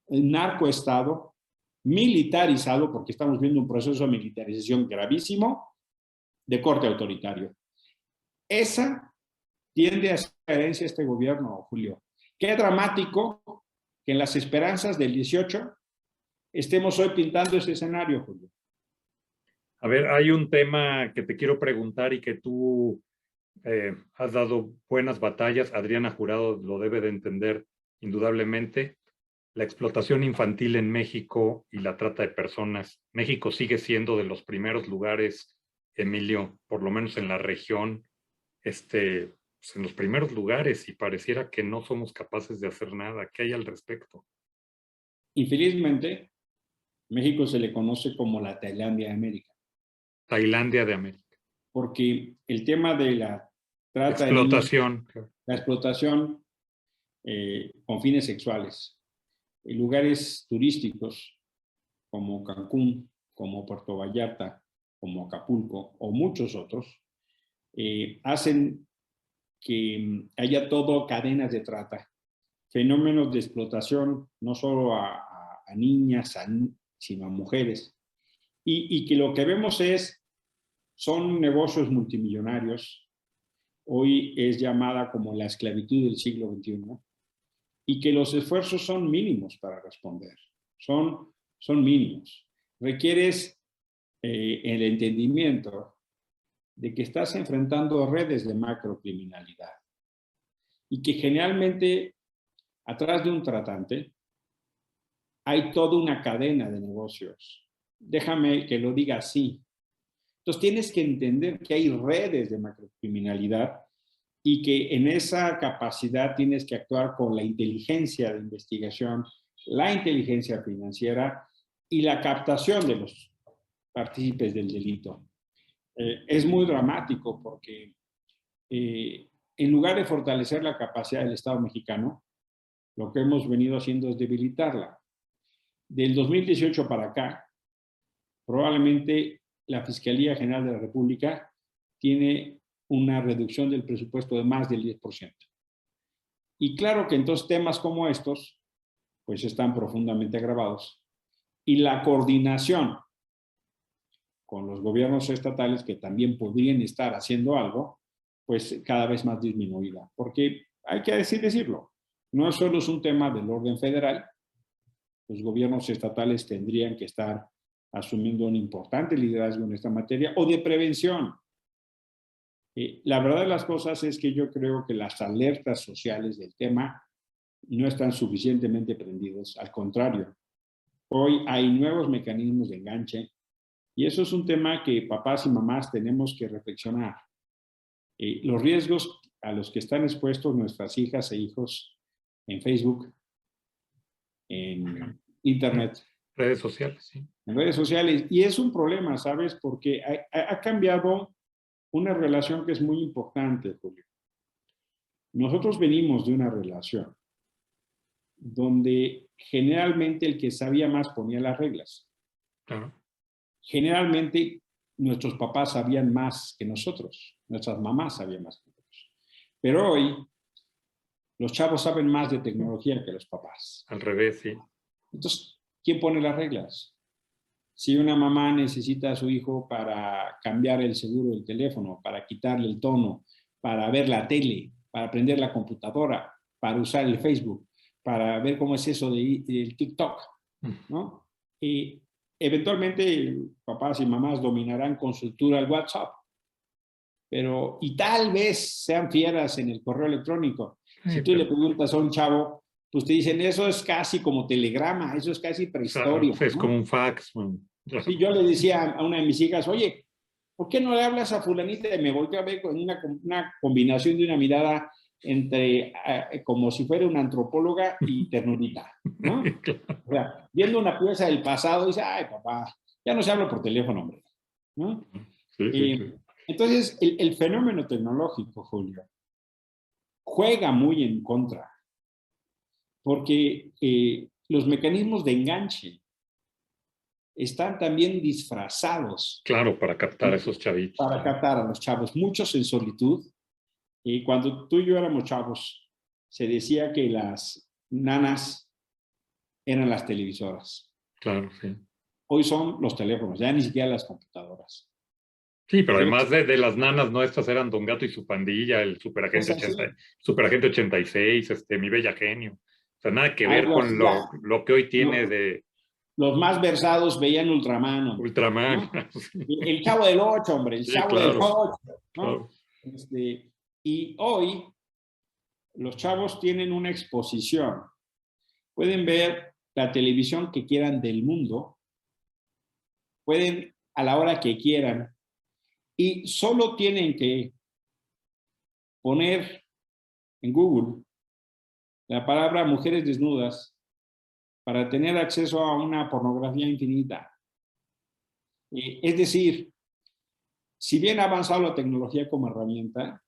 Speaker 2: narcoestado, militarizado, porque estamos viendo un proceso de militarización gravísimo, de corte autoritario. Esa tiende a ser la herencia de este gobierno, Julio. Qué dramático que en las esperanzas del 18 estemos hoy pintando ese escenario, Julio.
Speaker 1: A ver, hay un tema que te quiero preguntar y que tú has dado buenas batallas. Adriana Jurado lo debe de entender indudablemente. La explotación infantil en México y la trata de personas. México sigue siendo de los primeros lugares, Emilio, por lo menos en la región, pues en los primeros lugares, y pareciera que no somos capaces de hacer nada. ¿Qué hay al respecto?
Speaker 2: Infelizmente, México se le conoce como la Tailandia de América.
Speaker 1: Tailandia de América.
Speaker 2: Porque el tema de la trata
Speaker 1: explotación.
Speaker 2: De niños, la explotación con fines sexuales, en lugares turísticos como Cancún, como Puerto Vallarta, como Acapulco o muchos otros, hacen que haya todo cadenas de trata, fenómenos de explotación, no solo a niñas, sino a mujeres. Y que lo que vemos son negocios multimillonarios, hoy es llamada como la esclavitud del siglo XXI, y que los esfuerzos son mínimos para responder, son mínimos. Requieres el entendimiento de que estás enfrentando redes de macrocriminalidad y que generalmente atrás de un tratante hay toda una cadena de negocios. Déjame que lo diga así. Entonces tienes que entender que hay redes de macrocriminalidad y que en esa capacidad tienes que actuar con la inteligencia de investigación, la inteligencia financiera y la captación de los partícipes del delito. Es muy dramático porque en lugar de fortalecer la capacidad del Estado mexicano, lo que hemos venido haciendo es debilitarla. Del 2018 para acá, probablemente la Fiscalía General de la República tiene una reducción del presupuesto de más del 10%. Y claro que entonces temas como estos, pues están profundamente agravados. Y la coordinación con los gobiernos estatales, que también podrían estar haciendo algo, pues cada vez más disminuida. Porque hay que decirlo, no solo es un tema del orden federal, los gobiernos estatales tendrían que estar asumiendo un importante liderazgo en esta materia, o de prevención. La verdad de las cosas es que yo creo que las alertas sociales del tema no están suficientemente prendidos. Al contrario, hoy hay nuevos mecanismos de enganche y eso es un tema que papás y mamás tenemos que reflexionar. Los riesgos a los que están expuestos nuestras hijas e hijos en Facebook en Internet,
Speaker 1: Redes sociales, sí.
Speaker 2: en redes sociales. Y es un problema, ¿sabes? Porque ha cambiado una relación que es muy importante, Julio. Nosotros venimos de una relación donde generalmente el que sabía más ponía las reglas.
Speaker 1: Claro.
Speaker 2: Generalmente nuestros papás sabían más que nosotros, nuestras mamás sabían más que nosotros. Pero hoy los chavos saben más de tecnología que los papás.
Speaker 1: Al revés, sí.
Speaker 2: Entonces, ¿quién pone las reglas? Si una mamá necesita a su hijo para cambiar el seguro del teléfono, para quitarle el tono, para ver la tele, para prender la computadora, para usar el Facebook, para ver cómo es eso del TikTok, ¿no? Y eventualmente papás y mamás dominarán con soltura el WhatsApp, pero y tal vez sean fieras en el correo electrónico. Si tú le preguntas a un chavo, pues te dicen, eso es casi como telegrama, eso es casi prehistoria.
Speaker 1: Es
Speaker 2: ¿no?
Speaker 1: como un fax.
Speaker 2: Sí, yo le decía a una de mis hijas, oye, ¿por qué no le hablas a fulanita? Y me volteó a ver con una combinación de una mirada entre como si fuera una antropóloga y ternurita, ¿no? O sea, viendo una pieza del pasado, dice, ay, papá, ya no se habla por teléfono, hombre, ¿no? Sí. Entonces, el fenómeno tecnológico, Julio, juega muy en contra, porque los mecanismos de enganche están también disfrazados.
Speaker 1: Claro, para captar a esos chavitos.
Speaker 2: Para captar a los chavos, muchos en solitud. Y cuando tú y yo éramos chavos, se decía que las nanas eran las televisoras.
Speaker 1: Claro, sí.
Speaker 2: Hoy son los teléfonos, ya ni siquiera las computadoras.
Speaker 1: Sí, pero además de las nanas nuestras eran Don Gato y su pandilla, el Superagente 86, Mi Bella Genio. O sea, nada que ver con lo que hoy tiene de...
Speaker 2: Los más versados veían Ultraman.
Speaker 1: Ultraman.
Speaker 2: ¿no? El Chavo del 8, hombre, el Chavo del 8. ¿no?
Speaker 1: Claro.
Speaker 2: Y hoy los chavos tienen una exposición. Pueden ver la televisión que quieran del mundo, pueden a la hora que quieran, y solo tienen que poner en Google la palabra mujeres desnudas para tener acceso a una pornografía infinita. Es decir, si bien ha avanzado la tecnología como herramienta,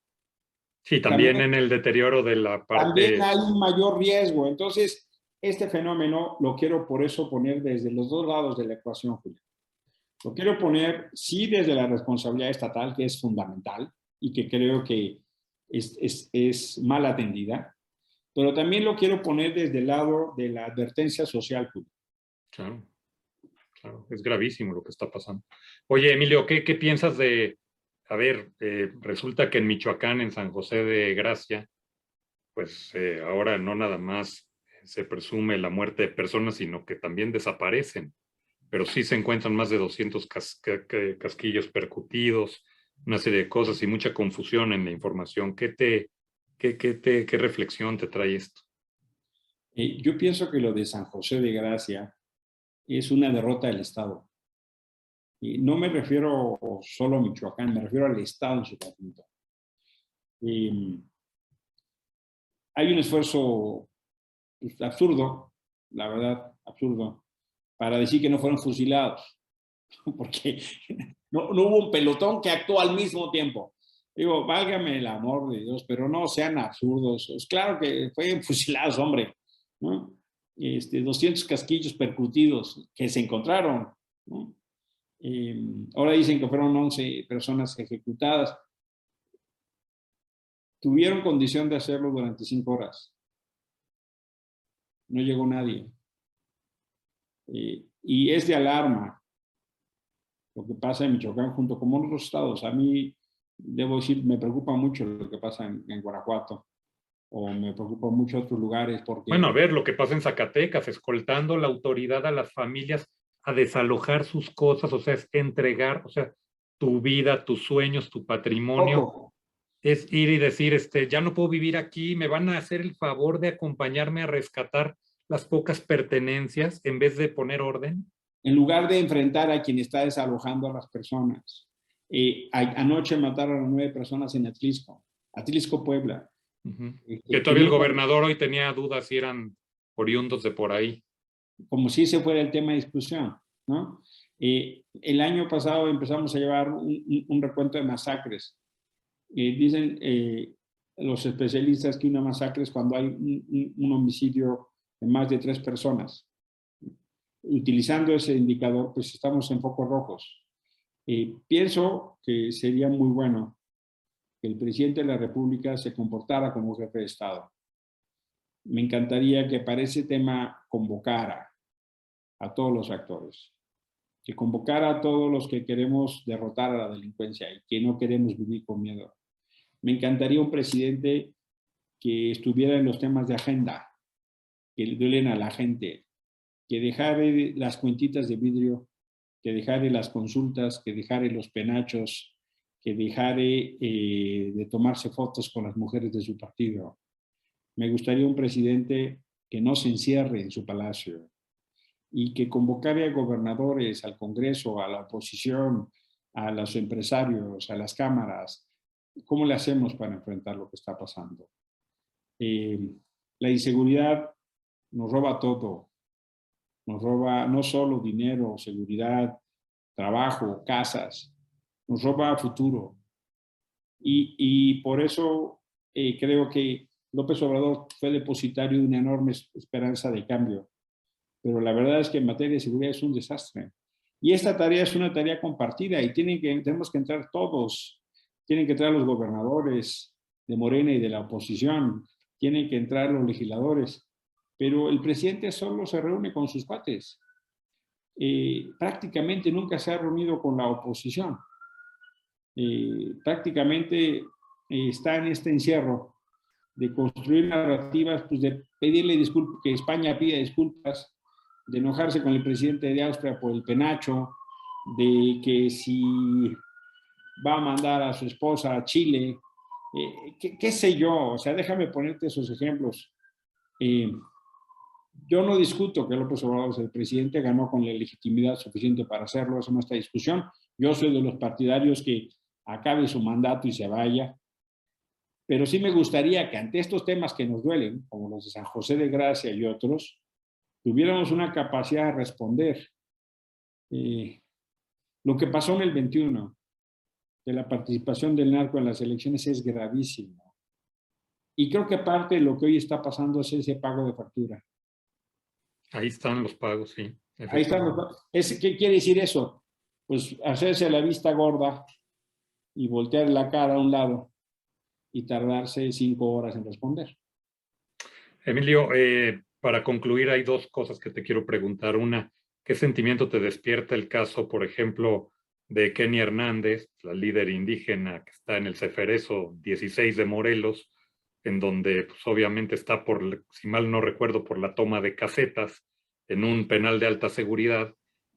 Speaker 1: sí, también en el deterioro de la parte...
Speaker 2: También hay un mayor riesgo. Entonces, este fenómeno lo quiero por eso poner desde los dos lados de la ecuación, Julio. Lo quiero poner, sí, desde la responsabilidad estatal, que es fundamental y que creo que es mal atendida, pero también lo quiero poner desde el lado de la advertencia social, Julio.
Speaker 1: Claro, claro, es gravísimo lo que está pasando. Oye, Emilio, ¿qué piensas de... A ver, resulta que en Michoacán, en San José de Gracia, pues ahora no nada más se presume la muerte de personas, sino que también desaparecen. Pero sí se encuentran más de 200 casquillos percutidos, una serie de cosas y mucha confusión en la información. ¿Qué reflexión te trae esto?
Speaker 2: Yo pienso que lo de San José de Gracia es una derrota del Estado. Y no me refiero solo a Michoacán, me refiero al Estado en su conjunto. Hay un esfuerzo absurdo, la verdad, absurdo, para decir que no fueron fusilados, porque no hubo un pelotón que actuó al mismo tiempo. Digo, válgame el amor de Dios, pero no sean absurdos. Es claro que fueron fusilados, hombre, ¿no? 200 casquillos percutidos que se encontraron, ¿no? Ahora dicen que fueron 11 personas ejecutadas. Tuvieron condición de hacerlo durante 5 horas. No llegó nadie. Y es de alarma lo que pasa en Michoacán junto con otros estados. A mí, debo decir, me preocupa mucho lo que pasa en Guanajuato, o me preocupa mucho otros lugares porque...
Speaker 1: Bueno, a ver, lo que pasa en Zacatecas, escoltando la autoridad a las familias a desalojar sus cosas, o sea, es entregar, o sea, tu vida, tus sueños, tu patrimonio, es ir y decir, ya no puedo vivir aquí, me van a hacer el favor de acompañarme a rescatar las pocas pertenencias en vez de poner orden.
Speaker 2: En lugar de enfrentar a quien está desalojando a las personas. Anoche mataron a 9 personas en Atlisco, Puebla.
Speaker 1: Que todavía el gobernador hoy tenía dudas si eran oriundos de por ahí.
Speaker 2: como si ese fuera el tema de discusión, ¿no? El año pasado empezamos a llevar un recuento de masacres. Dicen los especialistas que una masacre es cuando hay un homicidio de más de 3 personas. Utilizando ese indicador, pues estamos en focos rojos. Pienso que sería muy bueno que el presidente de la República se comportara como jefe de Estado. Me encantaría que para ese tema convocara a todos los actores, que convocara a todos los que queremos derrotar a la delincuencia y que no queremos vivir con miedo. Me encantaría un presidente que estuviera en los temas de agenda, que le duelen a la gente, que dejara las cuentitas de vidrio, que dejare las consultas, que dejare los penachos, que dejare de tomarse fotos con las mujeres de su partido. Me gustaría un presidente que no se encierre en su palacio y que convocara a gobernadores, al Congreso, a la oposición, a los empresarios, a las cámaras. ¿Cómo le hacemos para enfrentar lo que está pasando? La inseguridad nos roba todo. Nos roba no solo dinero, seguridad, trabajo, casas, nos roba futuro. Y por eso creo que López Obrador fue depositario de una enorme esperanza de cambio. Pero la verdad es que en materia de seguridad es un desastre. Y esta tarea es una tarea compartida y tenemos que entrar todos. Tienen que entrar los gobernadores de Morena y de la oposición. Tienen que entrar los legisladores. Pero el presidente solo se reúne con sus cuates. Prácticamente nunca se ha reunido con la oposición. Prácticamente está en este encierro de construir narrativas, pues de pedirle disculpas, que España pida disculpas, de enojarse con el presidente de Austria por el penacho, de que si va a mandar a su esposa a Chile, qué sé yo, o sea, déjame ponerte esos ejemplos. Yo no discuto que López Obrador es el presidente, ganó con la legitimidad suficiente para hacerlo, eso no está en discusión. Yo soy de los partidarios que acabe su mandato y se vaya, pero sí me gustaría que ante estos temas que nos duelen, como los de San José de Gracia y otros, tuviéramos una capacidad de responder. Lo que pasó en el 21, de la participación del narco en las elecciones, es gravísimo. Y creo que parte de lo que hoy está pasando es ese pago de factura.
Speaker 1: Ahí están los pagos, sí.
Speaker 2: Ahí están los pagos. ¿Qué quiere decir eso? Pues hacerse la vista gorda y voltear la cara a un lado y tardarse 5 horas en responder.
Speaker 1: Emilio, para concluir, hay dos cosas que te quiero preguntar. Una, ¿qué sentimiento te despierta el caso, por ejemplo, de Kenia Hernández, la líder indígena que está en el Ceferezo 16 de Morelos, en donde pues, obviamente está por, si mal no recuerdo, por la toma de casetas en un penal de alta seguridad,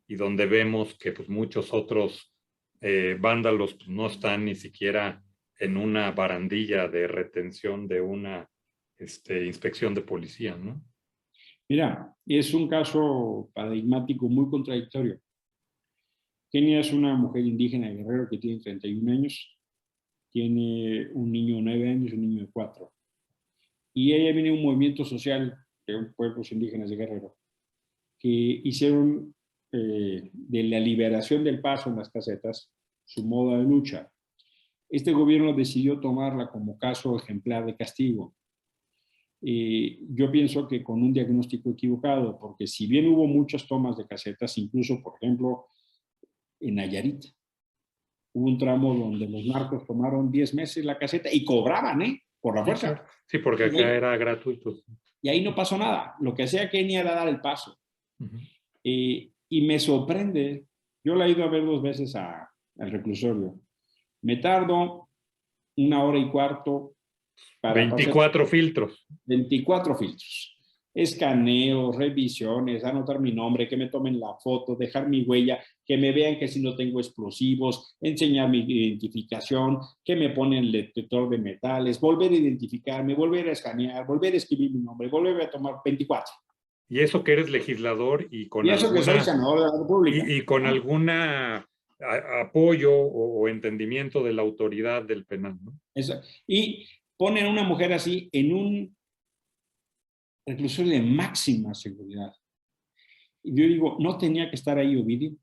Speaker 1: y donde vemos que pues, muchos otros vándalos pues, no están ni siquiera en una barandilla de retención de una inspección de policía, ¿no?
Speaker 2: Mira, es un caso paradigmático muy contradictorio. Kenia es una mujer indígena de Guerrero que tiene 31 años, tiene un niño de 9 años y un niño de 4. Y ella viene de un movimiento social de pueblos indígenas de Guerrero que hicieron de la liberación del paso en las casetas su modo de lucha. Este gobierno decidió tomarla como caso ejemplar de castigo. Yo pienso que con un diagnóstico equivocado, porque si bien hubo muchas tomas de casetas, incluso, por ejemplo, en Nayarit, hubo un tramo donde los narcos tomaron 10 meses la caseta y cobraban, por la fuerza.
Speaker 1: Sí, porque acá era gratuito.
Speaker 2: Y ahí no pasó nada. Lo que hacía Kenia era dar el paso. Y me sorprende, yo la he ido a ver 2 veces al reclusorio. Me tardo 1 hora y cuarto para
Speaker 1: 24 filtros.
Speaker 2: 24 filtros. Escaneos, revisiones, anotar mi nombre, que me tomen la foto, dejar mi huella, que me vean que si no tengo explosivos, enseñar mi identificación, que me ponen el detector de metales, volver a identificarme, volver a escanear, volver a escribir mi nombre, volver a tomar 24.
Speaker 1: Y eso que eres legislador y con
Speaker 2: eso
Speaker 1: alguna,
Speaker 2: que soy senador de la República.
Speaker 1: Y con alguna apoyo o entendimiento de la autoridad del penal, ¿no?
Speaker 2: Eso. Y ponen a una mujer así en un reclusorio de máxima seguridad. Y yo digo, ¿no tenía que estar ahí Ovidio,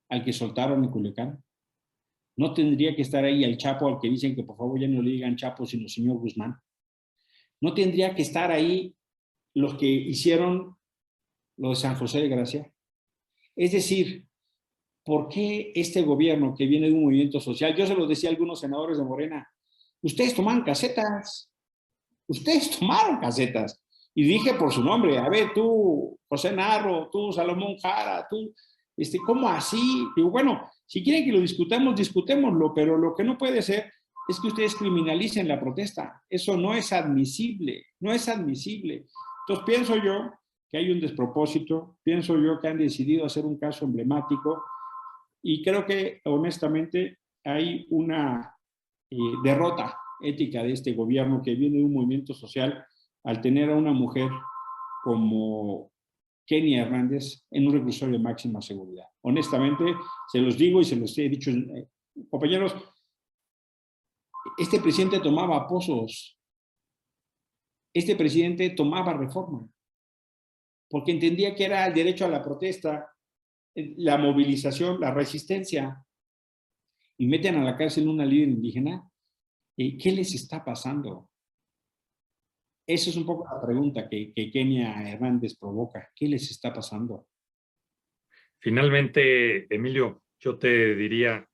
Speaker 2: al que soltaron en Culiacán? ¿No tendría que estar ahí el Chapo, al que dicen que por favor ya no le digan Chapo, sino señor Guzmán? ¿No tendría que estar ahí los que hicieron lo de San José de Gracia? Es decir, ¿por qué este gobierno que viene de un movimiento social? Yo se lo decía a algunos senadores de Morena, ustedes toman casetas, ustedes tomaron casetas. Y dije por su nombre, a ver, tú, José Narro, tú, Salomón Jara, tú, ¿cómo así? Digo, bueno, si quieren que lo discutamos, discutémoslo, pero lo que no puede ser es que ustedes criminalicen la protesta. Eso no es admisible, no es admisible. Entonces pienso yo que hay un despropósito, pienso yo que han decidido hacer un caso emblemático y creo que honestamente hay una derrota ética de este gobierno que viene de un movimiento social al tener a una mujer como Kenia Hernández en un reclusorio de máxima seguridad. Honestamente, se los digo y se los he dicho, compañeros, este presidente tomaba pozos, este presidente tomaba Reforma, porque entendía que era el derecho a la protesta, la movilización, la resistencia, y meten a la cárcel una líder indígena. ¿Qué les está pasando? Esa es un poco la pregunta que Kenia Hernández provoca. ¿Qué les está pasando?
Speaker 1: Finalmente, Emilio, yo te diría,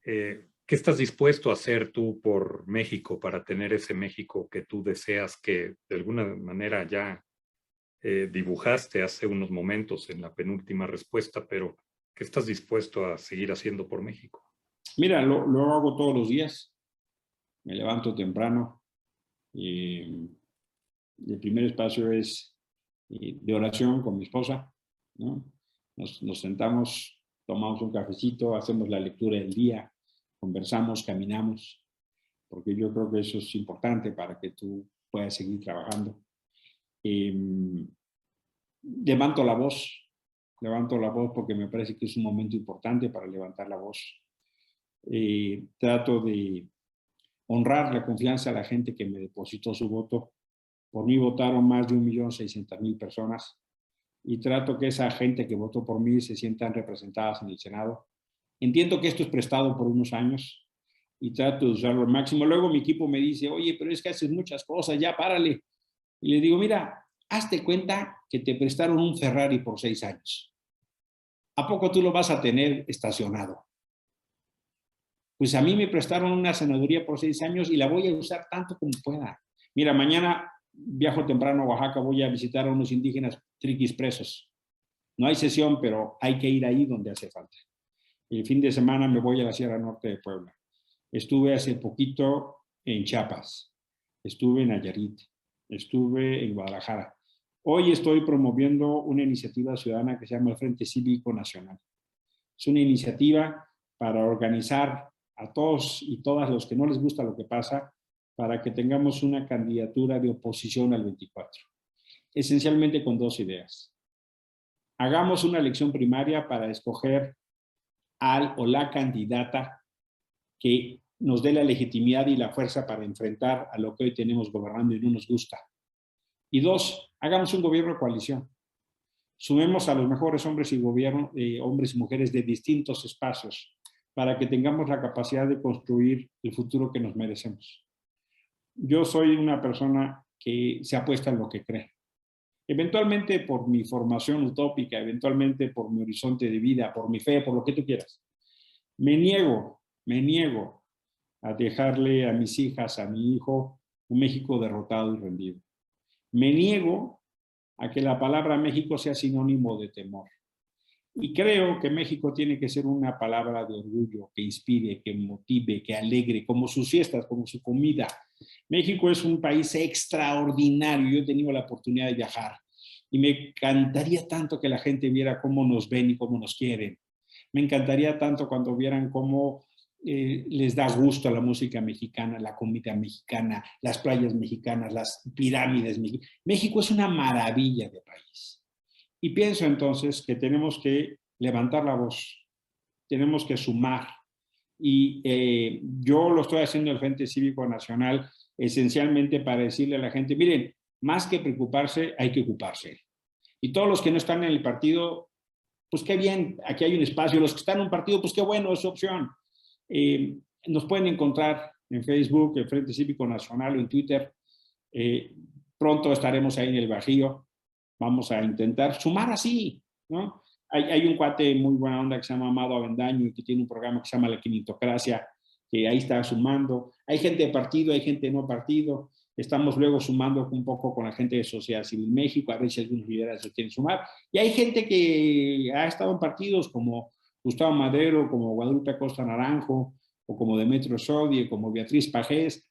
Speaker 1: ¿qué estás dispuesto a hacer tú por México para tener ese México que tú deseas, que de alguna manera ya dibujaste hace unos momentos en la penúltima respuesta, pero qué estás dispuesto a seguir haciendo por México?
Speaker 2: Mira, lo hago todos los días. Me levanto temprano. El primer espacio es de oración con mi esposa, ¿no? Nos sentamos, tomamos un cafecito, hacemos la lectura del día, conversamos, caminamos, porque yo creo que eso es importante para que tú puedas seguir trabajando. Levanto la voz porque me parece que es un momento importante para levantar la voz. Trato de honrar la confianza a la gente que me depositó su voto. Por mí votaron más de 1.600.000 personas y trato que esa gente que votó por mí se sientan representadas en el Senado. Entiendo que esto es prestado por unos años y trato de usarlo al máximo. Luego mi equipo me dice, oye, pero es que haces muchas cosas, ya párale. Y le digo, mira, hazte cuenta que te prestaron un Ferrari por 6 años. ¿A poco tú lo vas a tener estacionado? Pues a mí me prestaron una senaduría por 6 años y la voy a usar tanto como pueda. Mira, mañana viajo temprano a Oaxaca, voy a visitar a unos indígenas triquis presos. No hay sesión, pero hay que ir ahí donde hace falta. El fin de semana me voy a la Sierra Norte de Puebla. Estuve hace poquito en Chiapas, estuve en Nayarit, estuve en Guadalajara. Hoy estoy promoviendo una iniciativa ciudadana que se llama el Frente Cívico Nacional. Es una iniciativa para organizar a todos y todas los que no les gusta lo que pasa, para que tengamos una candidatura de oposición al 24. Esencialmente con 2 ideas. Hagamos una elección primaria para escoger al o la candidata que nos dé la legitimidad y la fuerza para enfrentar a lo que hoy tenemos gobernando y no nos gusta. Y 2, hagamos un gobierno de coalición. Sumemos a los mejores hombres y hombres y mujeres de distintos espacios para que tengamos la capacidad de construir el futuro que nos merecemos. Yo soy una persona que se apuesta en lo que cree. Eventualmente por mi formación utópica, eventualmente por mi horizonte de vida, por mi fe, por lo que tú quieras. Me niego a dejarle a mis hijas, a mi hijo, un México derrotado y rendido. Me niego a que la palabra México sea sinónimo de temor. Y creo que México tiene que ser una palabra de orgullo, que inspire, que motive, que alegre, como sus fiestas, como su comida. México es un país extraordinario. Yo he tenido la oportunidad de viajar y me encantaría tanto que la gente viera cómo nos ven y cómo nos quieren. Me encantaría tanto cuando vieran cómo les da gusto a la música mexicana, la comida mexicana, las playas mexicanas, las pirámides mexicanas. México es una maravilla de país. Y pienso entonces que tenemos que levantar la voz, tenemos que sumar. Y yo lo estoy haciendo en el Frente Cívico Nacional esencialmente para decirle a la gente, miren, más que preocuparse, hay que ocuparse. Y todos los que no están en el partido, pues qué bien, aquí hay un espacio. Los que están en un partido, pues qué bueno, es su opción. Nos pueden encontrar en Facebook, el Frente Cívico Nacional o en Twitter. Pronto estaremos ahí en el Bajío. Vamos a intentar sumar así, ¿no? Hay un cuate muy buena onda que se llama Amado Avendaño y que tiene un programa que se llama La Quinitocracia, que ahí está sumando. Hay gente de partido, hay gente de no partido. Estamos luego sumando un poco con la gente de Sociedad Civil México, a ver si algunos líderes se quieren sumar. Y hay gente que ha estado en partidos como Gustavo Madero, como Guadalupe Acosta Naranjo, o como Demetrio Sodi, como Beatriz Pajés,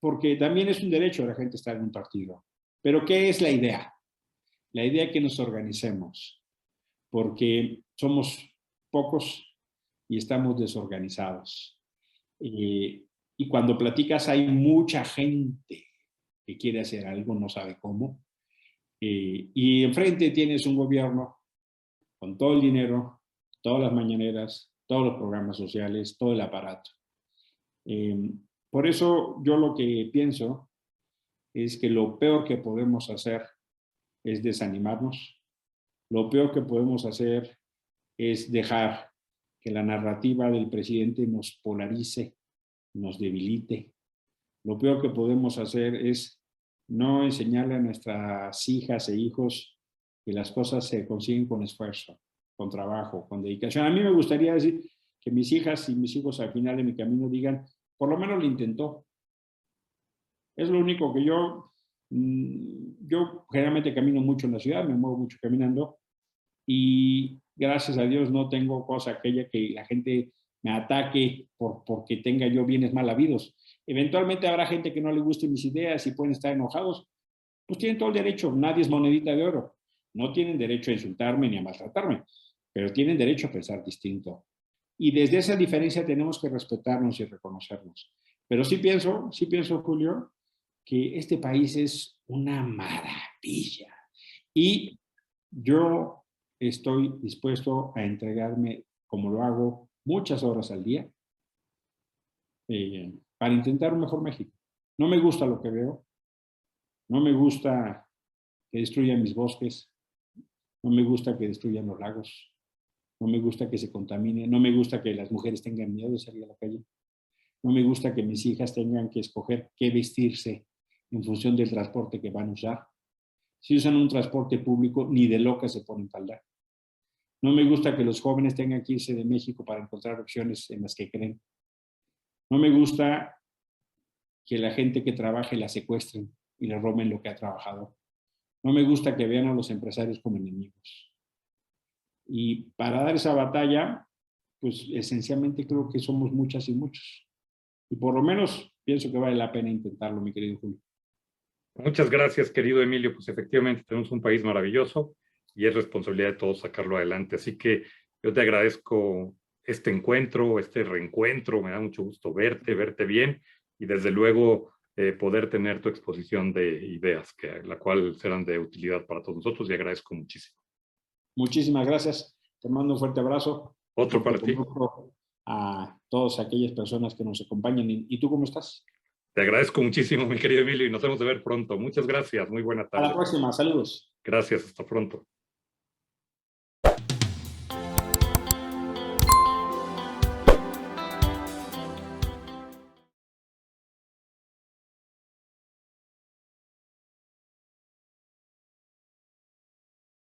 Speaker 2: porque también es un derecho de la gente estar en un partido. Pero ¿qué es la idea? La idea es que nos organicemos, porque somos pocos y estamos desorganizados. Y cuando platicas hay mucha gente que quiere hacer algo, no sabe cómo. Y enfrente tienes un gobierno con todo el dinero, todas las mañaneras, todos los programas sociales, todo el aparato. Por eso yo lo que pienso es que lo peor que podemos hacer es desanimarnos. Lo peor que podemos hacer es dejar que la narrativa del presidente nos polarice, nos debilite. Lo peor que podemos hacer es no enseñarle a nuestras hijas e hijos que las cosas se consiguen con esfuerzo, con trabajo, con dedicación. A mí me gustaría decir que mis hijas y mis hijos al final de mi camino digan, por lo menos lo intentó. Es lo único que yo generalmente camino mucho en la ciudad, me muevo mucho caminando y gracias a Dios no tengo cosa aquella que la gente me ataque porque tenga yo bienes mal habidos. Eventualmente habrá gente que no le guste mis ideas y pueden estar enojados, pues tienen todo el derecho, nadie es monedita de oro. No tienen derecho a insultarme ni a maltratarme, pero tienen derecho a pensar distinto. Y desde esa diferencia tenemos que respetarnos y reconocernos. Pero sí pienso, Julio, que este país es una maravilla. Y yo estoy dispuesto a entregarme, como lo hago, muchas horas al día para intentar un mejor México. No me gusta lo que veo, no me gusta que destruyan mis bosques, no me gusta que destruyan los lagos, no me gusta que se contamine, no me gusta que las mujeres tengan miedo de salir a la calle, no me gusta que mis hijas tengan que escoger qué vestirse en función del transporte que van a usar. Si usan un transporte público, ni de loca se ponen falda. No me gusta que los jóvenes tengan que irse de México para encontrar opciones en las que creen. No me gusta que la gente que trabaje la secuestren y le roben lo que ha trabajado. No me gusta que vean a los empresarios como enemigos. Y para dar esa batalla, pues esencialmente creo que somos muchas y muchos. Y por lo menos pienso que vale la pena intentarlo, mi querido Julio.
Speaker 1: Muchas gracias, querido Emilio. Pues efectivamente tenemos un país maravilloso y es responsabilidad de todos sacarlo adelante. Así que yo te agradezco este encuentro, este reencuentro. Me da mucho gusto verte bien y desde luego poder tener tu exposición de ideas, la cual serán de utilidad para todos nosotros y agradezco muchísimo.
Speaker 2: Muchísimas gracias. Te mando un fuerte abrazo.
Speaker 1: Otro para ti.
Speaker 2: A todas aquellas personas que nos acompañan. ¿Y tú cómo estás?
Speaker 1: Te agradezco muchísimo, mi querido Emilio, y nos vemos de ver pronto. Muchas gracias. Muy buena tarde.
Speaker 2: A la próxima. Saludos.
Speaker 1: Gracias. Hasta pronto.